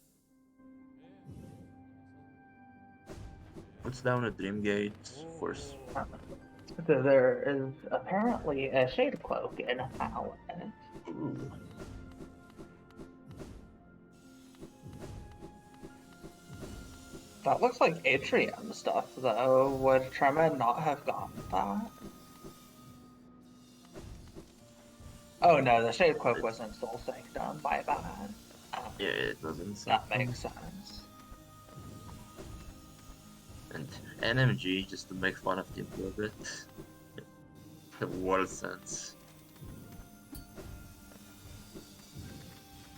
Puts down a Dream Gate for... So there is apparently a Shade Cloak in Alan. Ooh. That looks like Atrium stuff, though. Would Tremen not have gotten that? Oh no, the Shade Cloak was in Soul Sanctum, my bad. Yeah, it doesn't. That makes sense. And NMG, just to make fun of Team Blue a bit. The world sense.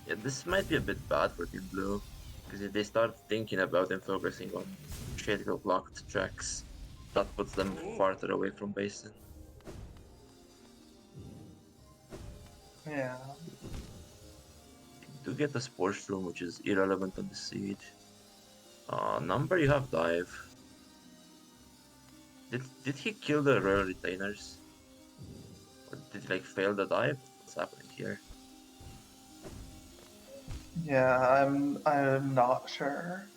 Yeah, this might be a bit bad for Team Blue, because if they start thinking about and focusing on Shade Cloak blocked tracks, that puts them farther away from basin. Yeah. You do get the Sports Room, which is irrelevant on the seed. Number, you have dive. Did he kill the Royal Retainers? Or did he like fail the dive? What's happening here? Yeah, I'm not sure.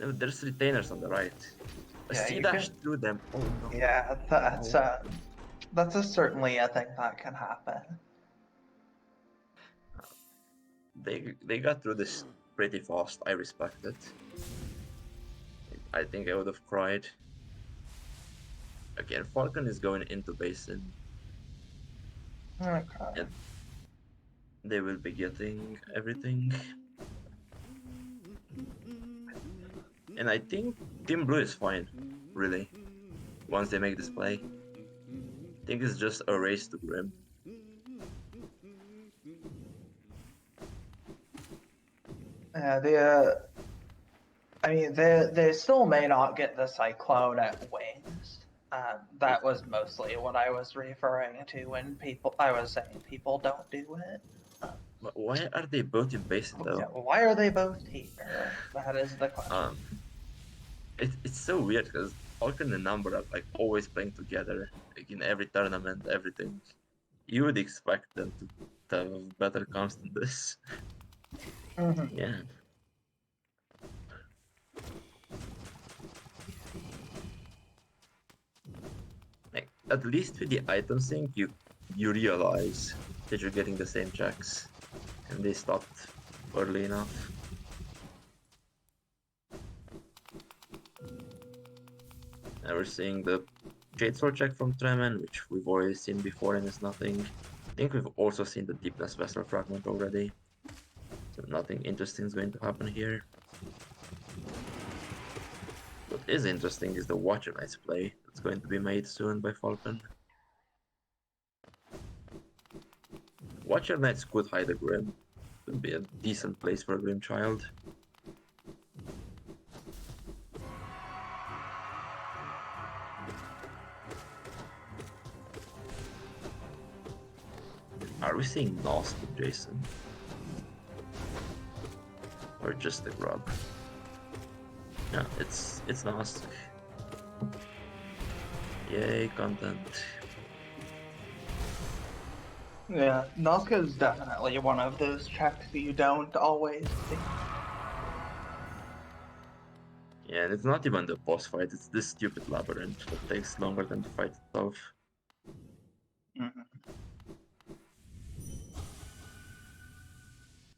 No, there's Retainers on the right. A Yeah, sea you dash can- through them. Oh no. Yeah, that's certainly a thing that can happen. They got through this pretty fast. I respect it. I think I would have cried. Again, Falcon is going into basin. Okay. And they will be getting everything. And I think Team Blue is fine, really, once they make this play. I think it's just a race to Grim. Yeah, I mean, they still may not get the Cyclone at Wings, That was mostly what I was referring to when I was saying people don't do it. But why are they both in basic Yeah, though? why are they both here? That is the question. It's so weird because Falcon and Number are like always playing together, like in every tournament, everything. You would expect them to have better comps than this. Mm-hmm. Yeah. Like at least with the item sync, you realize that you're getting the same checks, and they stopped early enough. Now we're seeing the Shadesword check from Tremen, which we've already seen before and is nothing. I think we've also seen the Deepness Vessel fragment already, so nothing interesting is going to happen here. What is interesting is the Watcher Knight's play that's going to be made soon by Falcon. Watcher Knights could hide a Grim. Would be a decent place for a Grim Child. Are we seeing Nosk with Jason? Or just the grub? Yeah, it's Nosk. Yay, content. Yeah, Nazca is definitely one of those checks you don't always see. Yeah, and it's not even the boss fight, it's this stupid labyrinth that takes longer than the fight itself. Mm-hmm.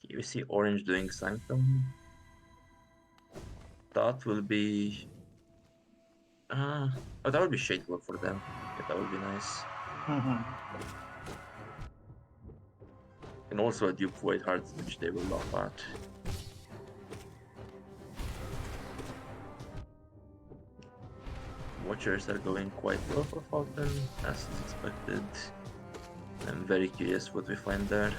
You see Orange doing Sanctum. That will be... oh, that would be Shade Cloak for them. Yeah, that would be nice. Mm-hmm. And also a Dupe Void Heart, which they will laugh at. Watchers are going quite well for Falcon, as expected. I'm very curious what we find there.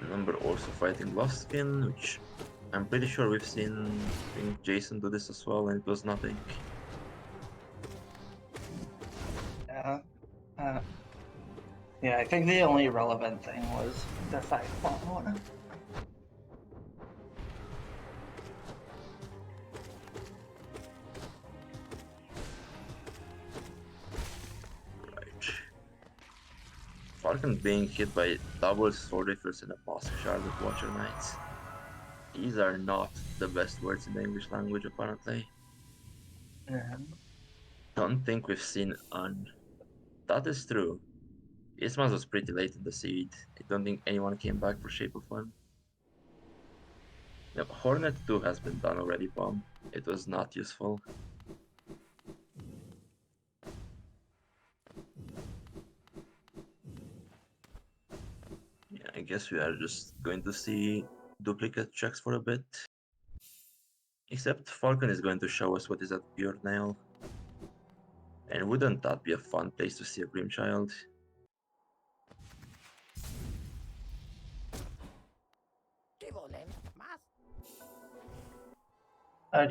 Number also fighting Lost Skin, which I'm pretty sure we've seen Jason do this as well, and it was nothing. Yeah. Yeah, I think the only relevant thing was the Cyclone. Right. Falcon being hit by double Sword Riffers and a Mask Shard with Watcher Knights. These are not the best words in the English language, apparently. Yeah. Don't think we've seen Un. That is true. Ismas was pretty late in the seed. I don't think anyone came back for Shape of One. Yep, Hornet 2 has been done already, Bomb. It was not useful. Yeah, I guess we are just going to see duplicate checks for a bit. Except Falcon is going to show us what is at Pure Nail. And wouldn't that be a fun place to see a Grim Child?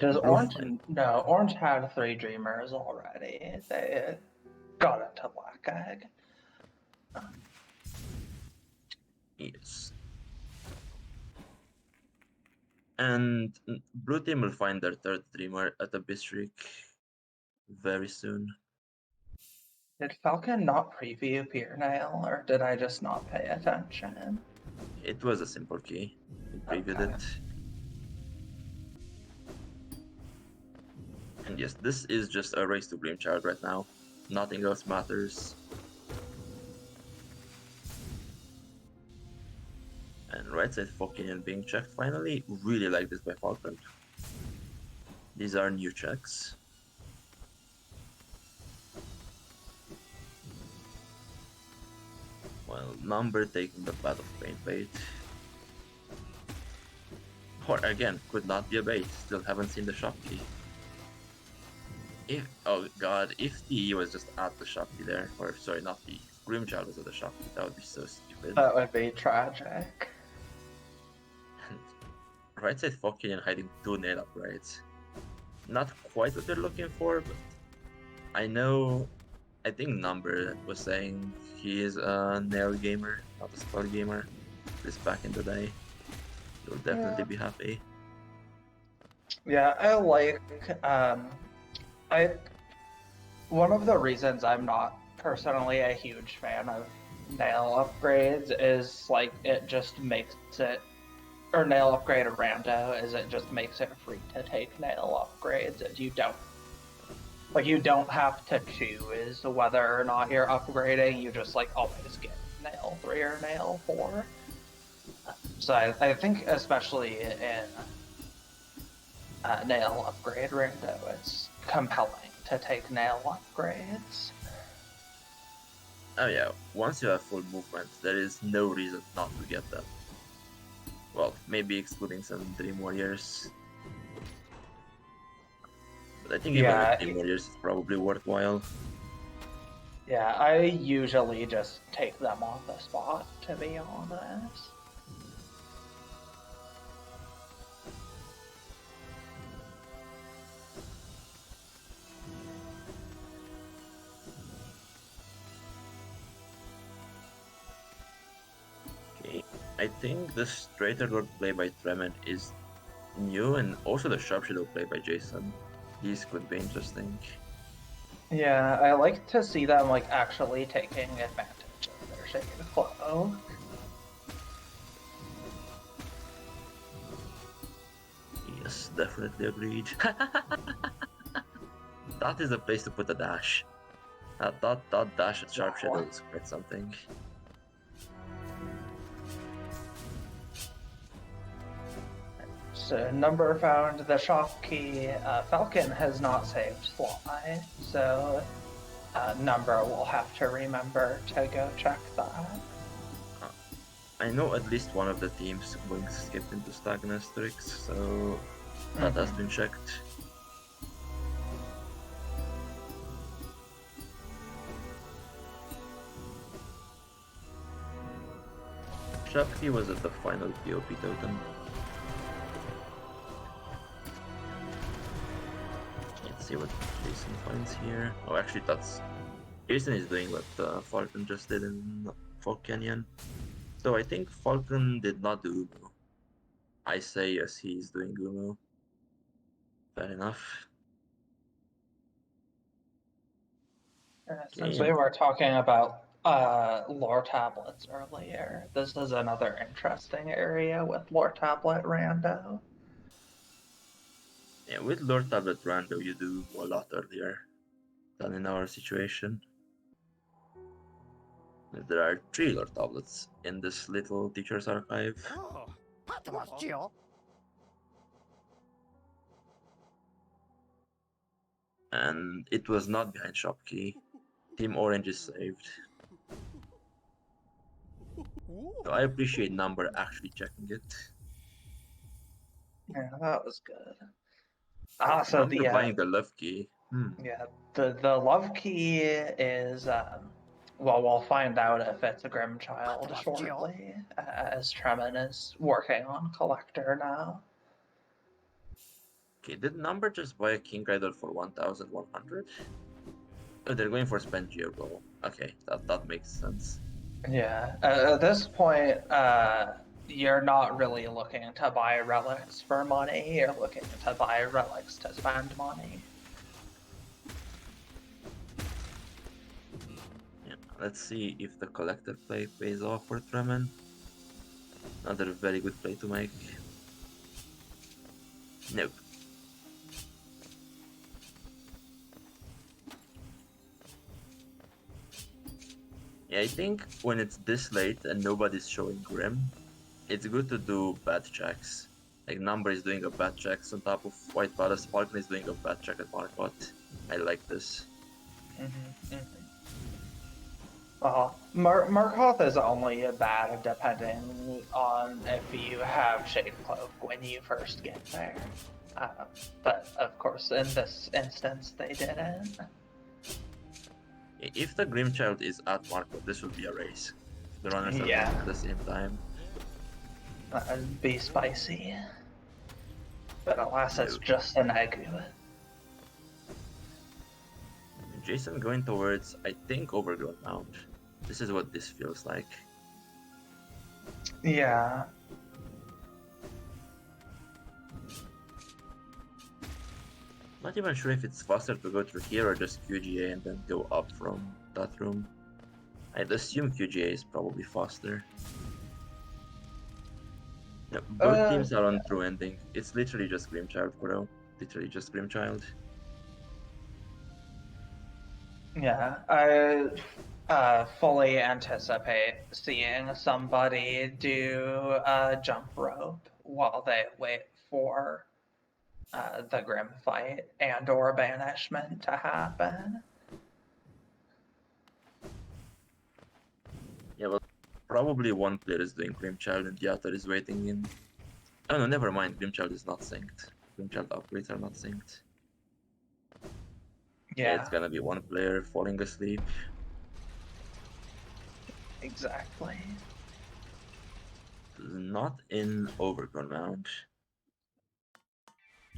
Does Blue Orange? Flame. No, Orange had 3 Dreamers already. They got into Black Egg. Yes. And Blue Team will find their 3rd Dreamer at the Bistric very soon. Did Falcon not preview Pure Nail, or did I just not pay attention? It was a simple key. We previewed Okay. it. And yes, this is just a race to Grim Child right now. Nothing else matters. And right side FalconHit being checked finally. Really like this by Falcon. These are new checks. Well, Number taking the path of Pain Bait. Or again, could not be a bait. Still haven't seen the shop key. If, oh god, if the was just at the shop key there, or sorry, not the Grimchild was at the shop key, that would be so stupid. stupid. That would be tragic. Right side Falcon hiding 2 nail upgrades. Not quite what they're looking for, but I know. I think Number was saying he is a nail gamer, not a spell gamer. This back in the day. He'll definitely be happy. Yeah, I like I one of the reasons I'm not personally a huge fan of nail upgrades is like it just makes it, or nail upgrade of Rando is it just makes it free to take nail upgrades, and you don't have to choose whether or not you're upgrading. You just like always get nail 3 or nail 4. So I think especially in nail upgrade Rando, it's compelling to take nail upgrades. Oh yeah, once you have full movement, there is no reason not to get them. Well, maybe excluding some Dream Warriors. But I think even with Dream Warriors is probably worthwhile. Yeah, I usually just take them on the spot, to be honest. Okay, I think the Straighter Lord play by Tremen is new, and also the Sharpshadow play by Jason. These could be interesting. Yeah, I like to see them like actually taking advantage of their Shade Cloak. Yes, definitely agreed. That is the place to put a dash. That dash at Sharpshadow is quite something. So Number found the shop key. Falcon has not saved Fly, so Number will have to remember to go check that. I know at least one of the teams going skipped into Stagnant Asterix, so that has been checked. Shopkey was at the final POP totem. Let's see what Jason finds here. Oh, actually, that's Jason is doing what Falcon just did in Folk Canyon. So I think Falcon did not do Umu. I say yes, he's doing Umu. Fair enough. Since we were talking about lore tablets earlier, this is another interesting area with lore tablet Rando. Yeah, with Lord Tablet Rando, you do a lot earlier than in our situation. There are 3 Lord Tablets in this little teacher's archive. And it was not behind Shopkey. Team Orange is saved. So I appreciate Number actually checking it. Yeah, that was good. So Number buying the love key. Yeah, the love key is well, we'll find out if it's a Grimchild shortly, as Tremen is working on Collector now. Okay, did Number just buy a King Rider for 1,100? Oh, they're going for Spend Gearball. Okay, that makes sense. Yeah, at this point, you're not really looking to buy relics for money, you're looking to buy relics to spend money. Yeah, let's see if the Collector play pays off for Tremen. Another very good play to make. Nope. Yeah, I think when it's this late and nobody's showing Grim, it's good to do bad checks. Like Number is doing a bad checks on top of White Palace, Falcon is doing a bad check at Markot. I like this. Well, Markoth is only bad depending on if you have Shade Cloak when you first get there. But of course, in this instance, they didn't. If the Grimchild is at Markot, this will be a race. The runners are Yeah. running at the same time. That'd be spicy. But alas, it's No. just an egg. Jason going towards, I think, Overgrown Mound. This is what this feels like. Yeah. Not even sure if it's faster to go through here or just QGA and then go up from that room. I'd assume QGA is probably faster. Yeah, both teams are on true ending. It's literally just Grimchild, Kuro. Literally just Grimchild. Yeah, I fully anticipate seeing somebody do a jump rope while they wait for the grim fight and or banishment to happen. Yeah, well, probably one player is doing Grimchild and the other is waiting in. Oh no, never mind. Grimchild is not synced. Grimchild upgrades are not synced. Yeah, It's gonna be one player falling asleep. exactly. Not in Overgrown Mound.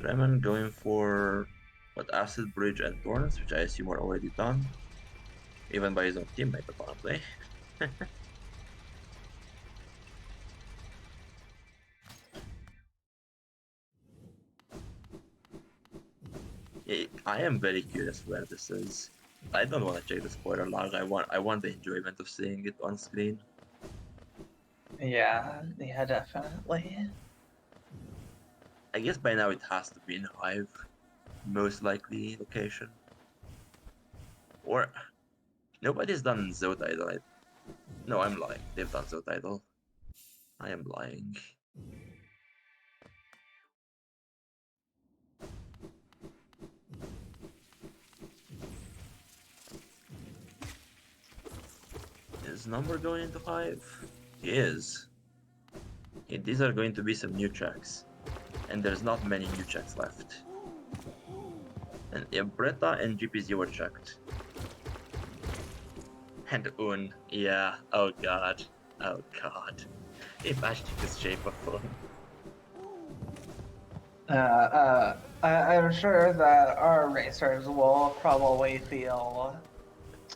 Tremen going for what, Acid Bridge and Thorns, which I assume are already done. Even by his own teammate upon play. I am very curious where this is. I don't want to check the spoiler log. I want the enjoyment of seeing it on screen. Yeah, definitely. I guess by now it has to be in Hive, most likely location. Or nobody's done Zotidal. No, I'm lying. They've done Zotidal. I am lying. Is Number going into Hive? He is. These are going to be some new checks. And there's not many new checks left. And Bretta and GPZ were checked. And Un, yeah, oh god. Oh god. Imagine his shape of phone. I'm sure that our racers will probably feel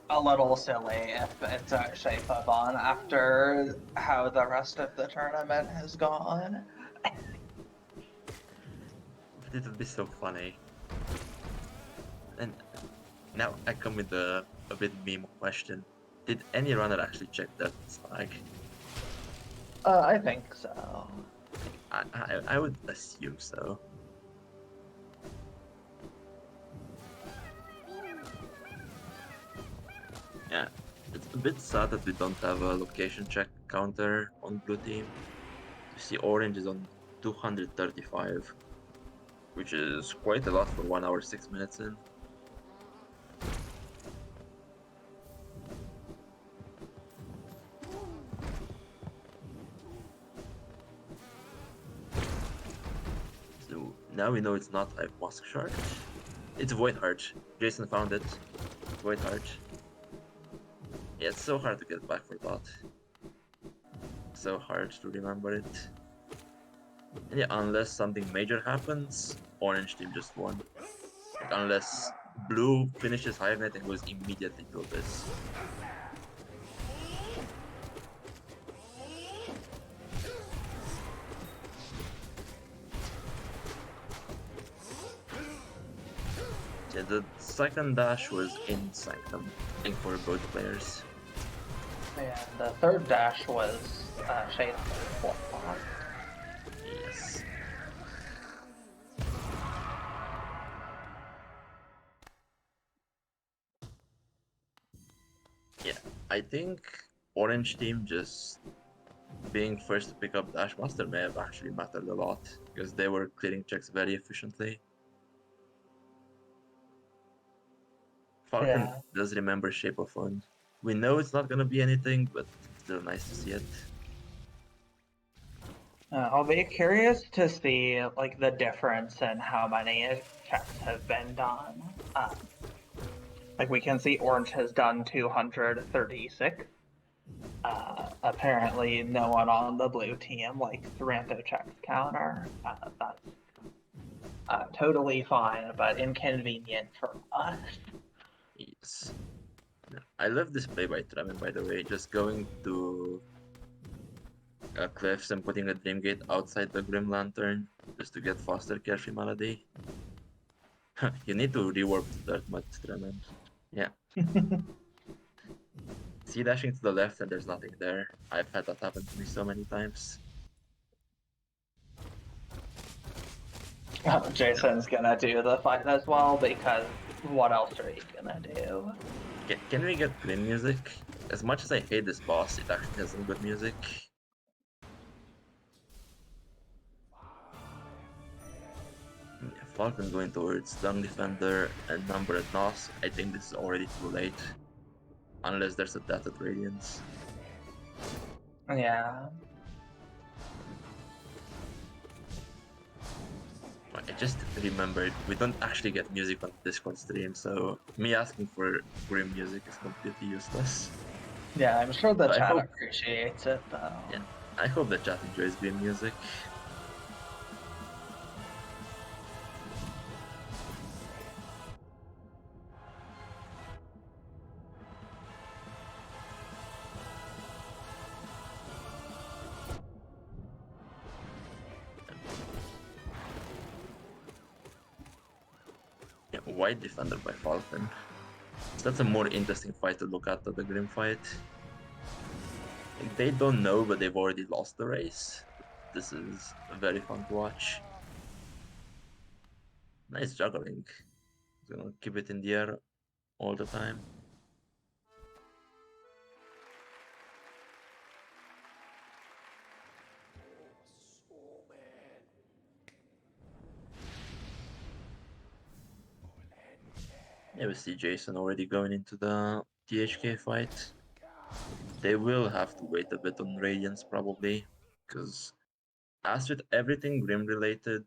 a little silly if it's a shape up on after how the rest of the tournament has gone. But it would be so funny. And now I come with a bit meme question. Did any runner actually check that flag? I think so. I would assume so. Yeah, it's a bit sad that we don't have a location check counter on blue team. You see orange is on 235, which is quite a lot for 1 hour 6 minutes in. So now we know it's not a Musk Shark. It's Void Heart. Jason found it. Void Heart. Yeah, it's so hard to get back for that. So hard to remember it. And yeah, unless something major happens, orange team just won. Like, unless blue finishes Hive Net and goes immediately to Abyss. Yeah, the second dash was in Sanctum, I think, for both players. And the third dash was Shade on Yes. Yeah, I think orange team just being first to pick up Dash Master may have actually mattered a lot, because they were clearing checks very efficiently. Falcon does remember Shape of Fun. We know it's not gonna be anything, but still nice to see it. I'll be curious to see like the difference in how many checks have been done. Like we can see Orange has done 236, Apparently, no one on the blue team likes Rando checks counter. That's totally fine, but inconvenient for us. Yes. I love this play by Tremen, by the way. Just going to cliffs and putting a Dream Gate outside the Grim Lantern just to get faster Carefree Melody. You need to rewarp the Dirt Mud, Tremen. Yeah. See dashing to the left and there's nothing there. I've had that happen to me so many times. Jason's gonna do the fight as well because what else are you gonna do? Can we get Grim music? As much as I hate this boss, it actually has some good music. Yeah, Falcon going towards Dung Defender and Number at Nos. I think this is already too late. Unless there's a death at Radiance. Yeah. I just remembered we don't actually get music on the Discord stream, so me asking for Grim music is completely useless. Yeah, I'm sure the I chat hope- appreciates it though. Yeah, I hope the chat enjoys Grim music. Yeah, White Defender by Falcon. So that's a more interesting fight to look at than the Grim fight. Like, they don't know, but they've already lost the race. This is very fun to watch. Nice juggling. Gonna keep it in the air all the time. Yeah, we see Jason already going into the THK fight. They will have to wait a bit on Radiance probably, because as with everything Grim related,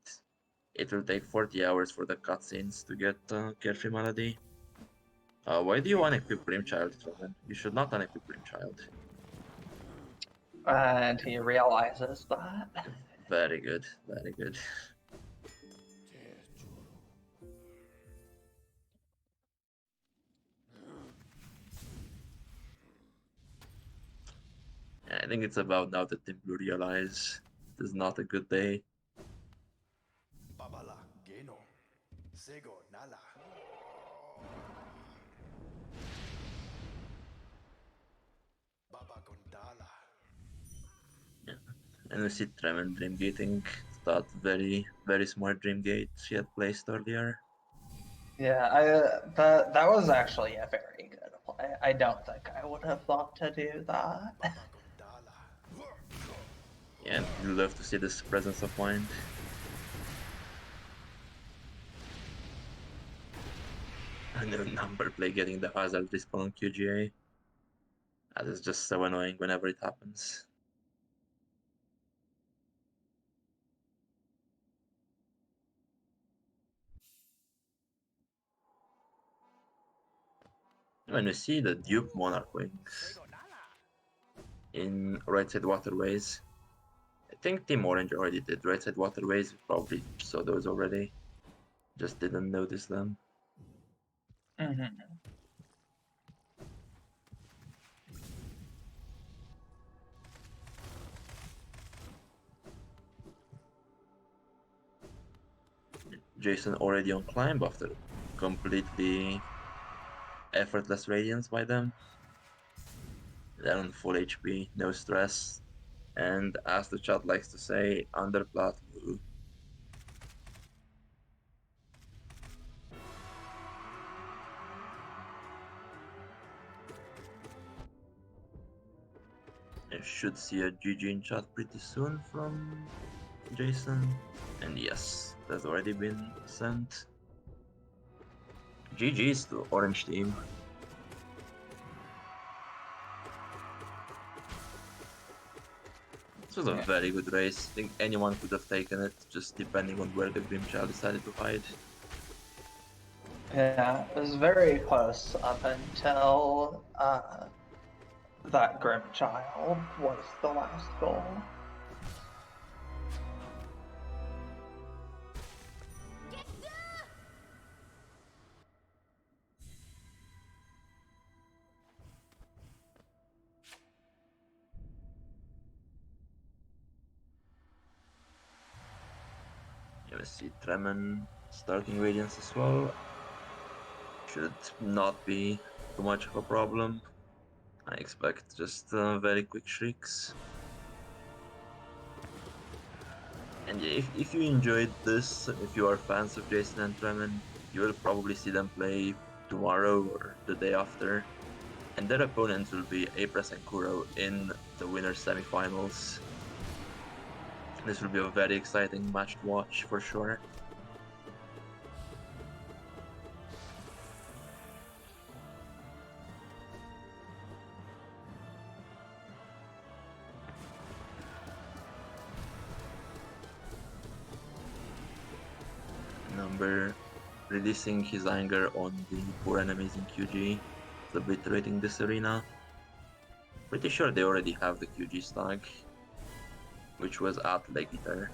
it will take 40 hours for the cutscenes to get Carefree Melody. Why do you unequip Grimchild, Tremen? You should not unequip Grimchild. And he realizes that. Very good, very good. I think it's about now that Team Blue realize this is not a good day. Babala, Geno, Sego, Nala. Baba Gondala. Yeah. And we see Tremen Dream Gating, that very, very smart Dream Gate she had placed earlier. Yeah, that was actually a very good play. I don't think I would have thought to do that. Baba Gondala. Yeah, and you love to see this presence of mind. And then Numberplay getting the hazard respawn on QGA. That is just so annoying whenever it happens. When we see the Duke Monarch Wings in right side waterways, I think Team Orange already did right side waterways, probably saw those already, just didn't notice them. Mm-hmm. Jason already on climb after completely effortless radiance by them. They're on full HP, no stress, and as the chat likes to say, under plat blue. I should see a GG in chat pretty soon from Jason, and yes, that's already been sent. GG's to Orange team. This was a very good race. I think anyone could have taken it, just depending on where the Grimchild decided to hide. Yeah, it was very close up until that Grim Child was the last goal. Yeah, we see Tremen starting Radiance as well. Should not be too much of a problem. I expect just very quick shrieks. And if you enjoyed this, if you are fans of Jason and Tremen, you will probably see them play tomorrow or the day after. And their opponents will be Apres and Kuro in the winner's semifinals. This will be a very exciting match to watch for sure. Number releasing his anger on the poor and amazing QG, obliterating this arena. Pretty sure they already have the QG stag, which was at Legiter.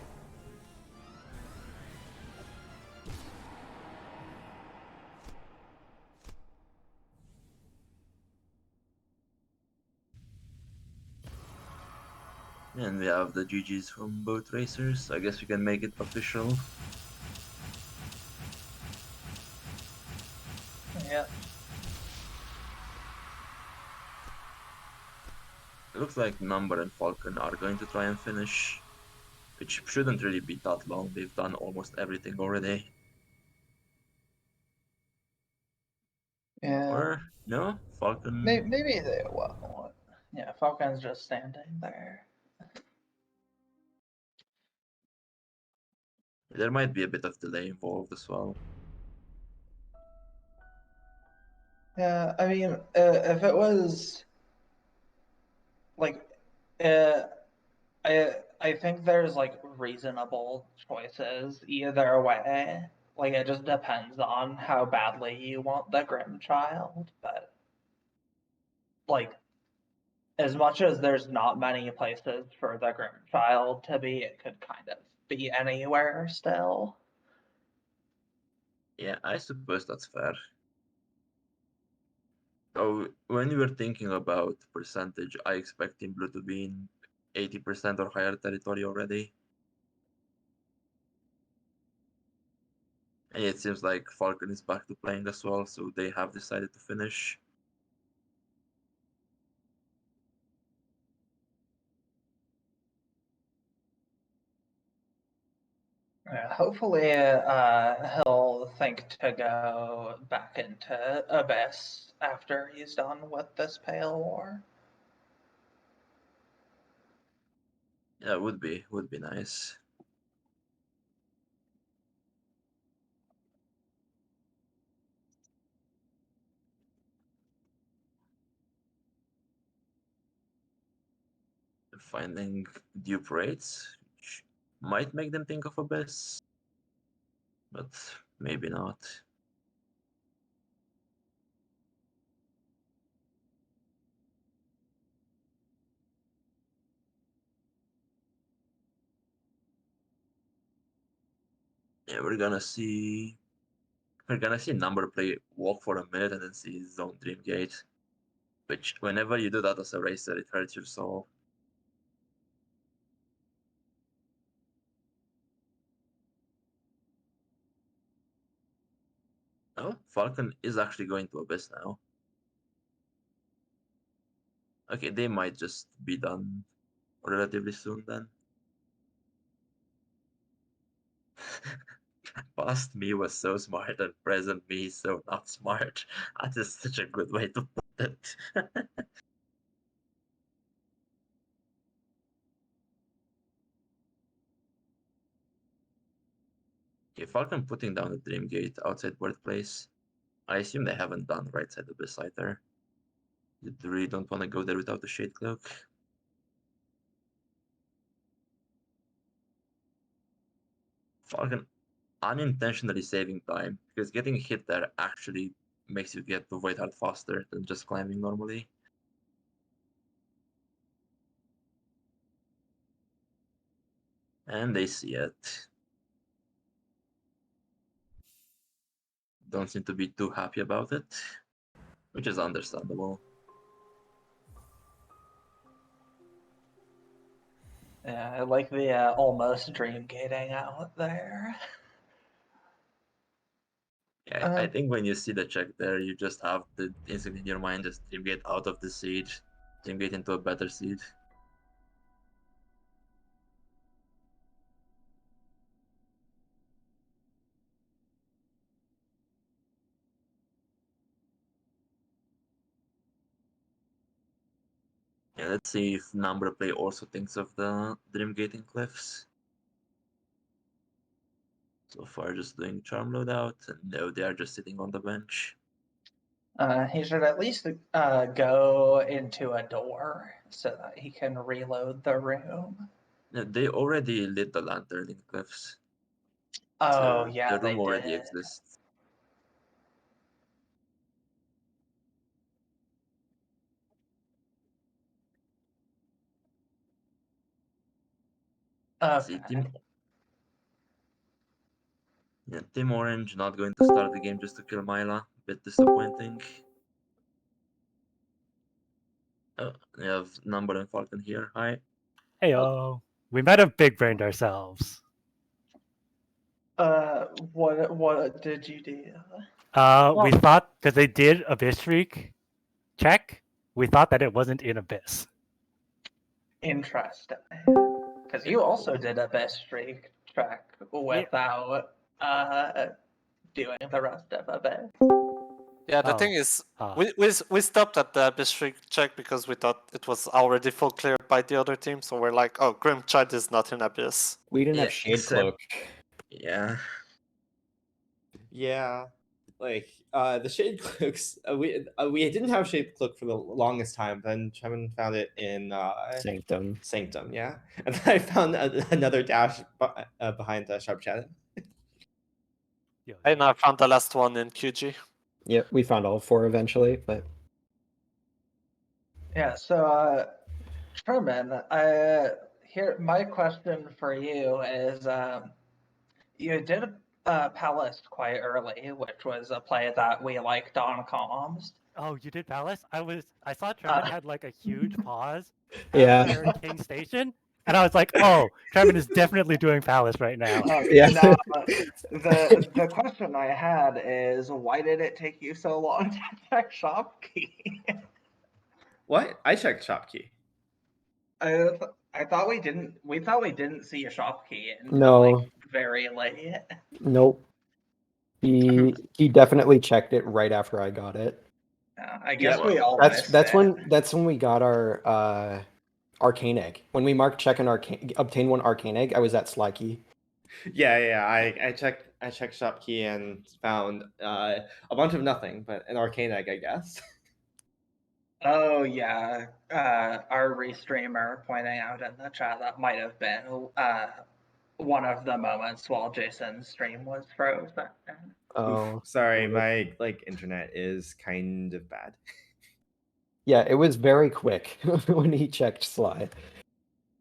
And we have the GGs from both racers. I guess we can make it official. Yeah. It looks like Number and Falcon are going to try and finish, which shouldn't really be that long. They've done almost everything already. Yeah. Or no, Falcon. Maybe they will. Yeah, Falcon's just standing there. There might be a bit of delay involved as well. Yeah, I mean, if it was like, uh, I think there's like reasonable choices either way. Like it just depends on how badly you want the Grim Child, but like as much as there's not many places for the Grim Child to be, it could kind of be anywhere still. Yeah, I suppose that's fair. So when we were thinking about percentage, I expect Team Blue to be in 80% or higher territory already. And it seems like Falcon is back to playing as well, so they have decided to finish. Yeah, hopefully, he'll think to go back into Abyss after he's done with this Pale War. Yeah, would be nice. Finding dupe rates, which might make them think of Abyss, but maybe not. Yeah, we're gonna see Numberplay walk for a minute and then see his own Dream Gate. Which, whenever you do that as a racer, it hurts your soul. Oh, Falcon is actually going to Abyss now. Okay, they might just be done relatively soon then. Past me was so smart and present me so not smart. That is such a good way to put it. Okay, Falcon putting down the Dream Gate outside Birthplace. I assume they haven't done right side Abyss either. You really don't want to go there without the Shade Cloak. Falcon unintentionally saving time, because getting hit there actually makes you get to Void Heart faster than just climbing normally. And they see it. Don't seem to be too happy about it, which is understandable. Yeah, I like the almost dream gating out there. Yeah, I think when you see the check there, you just have the instinct in your mind just dreamgate out of the seed, dreamgate into a better seed. Yeah, let's see if Numberplay also thinks of the dreamgating cliffs. So far, just doing charm loadout, and no, they are just sitting on the bench. He should at least go into a door so that he can reload the room. Yeah, they already lit the lantern in cliffs. Oh, So yeah, the they room already did. exists. See, Okay. Team Orange not going to start the game just to kill Myla. Bit disappointing. Oh, we have Number and Falcon here. Hi. Heyo. We might have big brained ourselves. What did you do? We thought because they did Abyss Shriek check, we thought that it wasn't in Abyss. Interesting. Because you also did a best streak track without doing the rest of it. Yeah, the Oh. thing is, Ah. we stopped at the district check because we thought it was already full cleared by the other team, so we're like, oh, Grim Chide is not in Abyss. We didn't Yeah, have Shade except- Cloak. Yeah. Yeah, like the Shade Cloaks. We didn't have Shade Cloak for the longest time. Then Tremen found it in Sanctum. Sanctum, yeah. And then I found another dash behind Sharp Shadow. Yo, And I found the last one in QG. Yep, we found all four eventually, but Yeah, so Tremen, here my question for you is you did Palace quite early, which was a play that we liked on comms. Oh, you did Palace? I saw Tremen had like a huge pause Yeah. after King Station, and I was like, oh, Tremen is definitely doing Palace right now. Yeah. Now, the question I had is why did it take you so long to check shop key? What? I checked Shop Key. I thought we didn't see a shop key until No. like very late. nope. He definitely checked it right after I got it. I guess Yeah, we all That's missed it. that's when we got our arcane egg. When we marked check and obtain one arcane egg, I was at Sly Key. Yeah. I checked Shop Key and found a bunch of nothing, but an arcane egg, I guess. Oh yeah, our restreamer pointing out in the chat that might have been one of the moments while Jason's stream was frozen. Oh, Sorry, weird. my internet is kind of bad. Yeah, it was very quick when he checked Sly.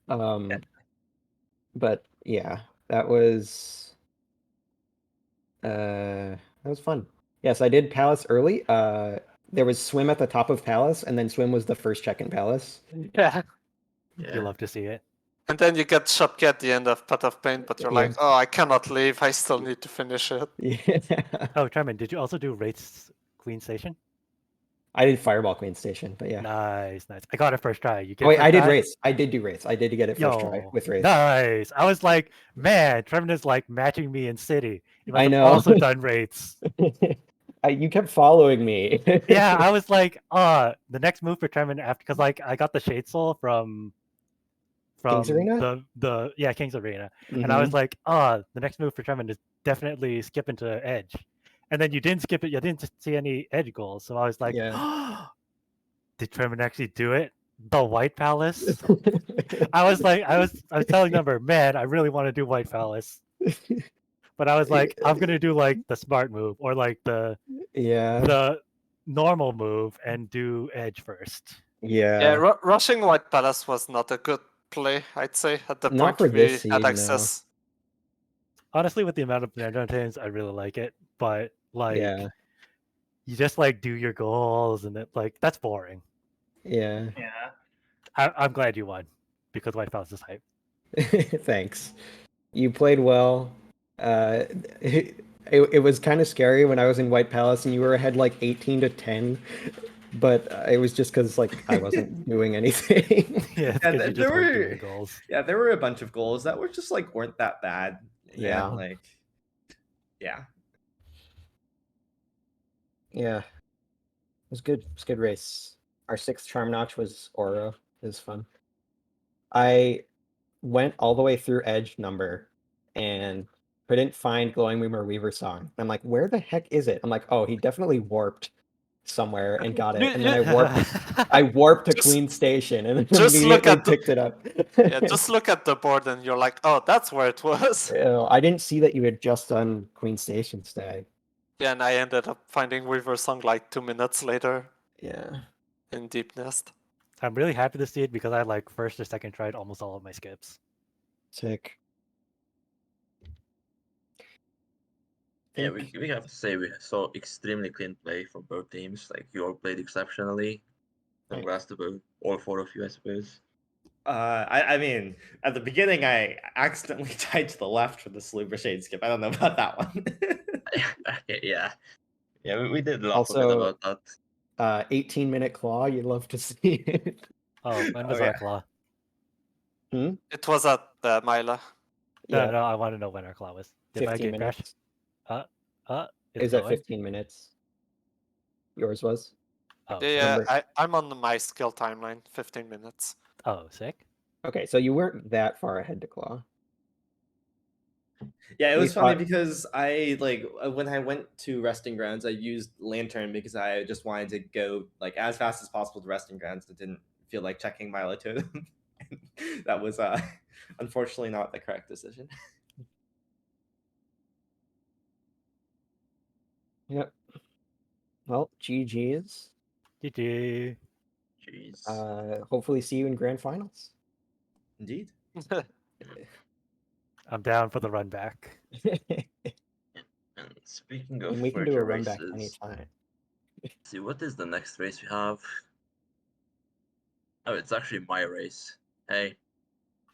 But yeah, that was fun. Yes, I did Palace early. There was Swim at the top of Palace, and then Swim was the first check in Palace. Yeah. You love to see it. And then you get Shopkey at the end of Path of Pain, but you're like, oh, I cannot leave. I still need to finish it. Yeah. Oh, Tremen, did you also do Wraith's Queen Station? I did Fireball Queen Station, but yeah. Nice. I got it first try. You get Oh, wait, first I did try? Wraiths. I did do Wraiths. I did get it first try with Wraiths. Nice. I was like, man, Tremen is like matching me in City. You must I have know. also done Wraiths. You kept following me. Yeah, I was like, the next move for Tremen after, because like I got the Shade Soul from King's Arena? the King's Arena, and I was like, the next move for Tremen is definitely skip into Edge, and then you didn't skip it. You didn't see any Edge goals, so I was like, Yeah. did Tremen actually do it? The White Palace. I was telling Number, man, I really want to do White Palace. But I was like, I'm gonna do like the smart move or like the normal move and do Edge first. Yeah. Yeah, rushing White Palace was not a good play, I'd say, at the Not point for we this had seed, no. access. Honestly, with the amount of random teams, I really like it. But like, Yeah, you just like do your goals, and it like that's boring. yeah. Yeah. I'm glad you won because White Palace is hype. Thanks. You played well. It was kind of scary when I was in White Palace and you were ahead like 18-10, but it was just because like I wasn't doing anything. Yeah, it's Yeah, because you just weren't doing goals. there were a bunch of goals that were just like weren't that bad. Yeah. And, like, yeah. Yeah, it was good. It was a good race. Our sixth charm notch was Aura. It was fun. I went all the way through Edge number and couldn't find Glowing Moon or Weaver Song. I'm like, where the heck is it? I'm like, oh, he definitely warped somewhere and got it. And then I warped to Just- Queen Station and then just look immediately at the- picked it up. Yeah, just look at the board and you're like, oh, that's where it was. I didn't see that you had just done Queen Station stag. Yeah, and I ended up finding Weaver Song like 2 minutes later Yeah. in Deep Nest. I'm really happy to see it because I like first or second tried almost all of my skips. Sick. Yeah, we have to say we saw extremely clean play from both teams. Like you all played exceptionally. Congrats to both, all four of you, I suppose. I mean, at the beginning, I accidentally tied to the left for the Salubra Shade skip. I don't know about that one. Yeah, we did laugh a bit Also, about that. 18-minute claw, you'd love to see it. Oh, when was Oh, our yeah. claw? It was at Mila. No, no, I want to know when our claw was. Did my 15 game crash? minutes. It's Is that going? 15 minutes? Yours was? Oh, Yeah, Number- I'm on my skill timeline, 15 minutes. oh, sick. Okay, so you weren't that far ahead to claw. Yeah, it We was funny fought- because I when I went to resting grounds, I used lantern because I just wanted to go like as fast as possible to resting grounds. I didn't feel like checking Milo Totem. That was unfortunately not the correct decision. Yep. Well, GG's. GG. Jeez. Hopefully see you in grand finals. Indeed. I'm down for the run back. And speaking of And we can do a virtual run back races, anytime. see what is the next race we have? Oh, it's actually my race. Hey.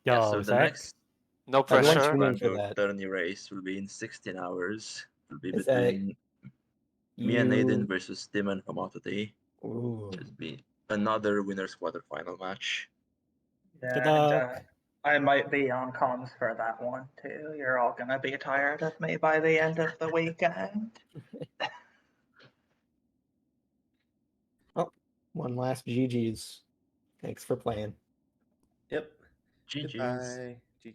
Yo, Yeah, so the Zach? next No Everyone's pressure. tuning for Rando that. tourney race will be in 16 hours. It will be Is that between me and Aiden you? versus Tim and Hamato. Ooh. It will be another winners quarterfinal match. Yeah, Good and, luck. I might be on comms for that one too. You're all gonna be tired of me by the end of the weekend. Oh, one last GG's. Thanks for playing. Yep. GG's. Goodbye. GG.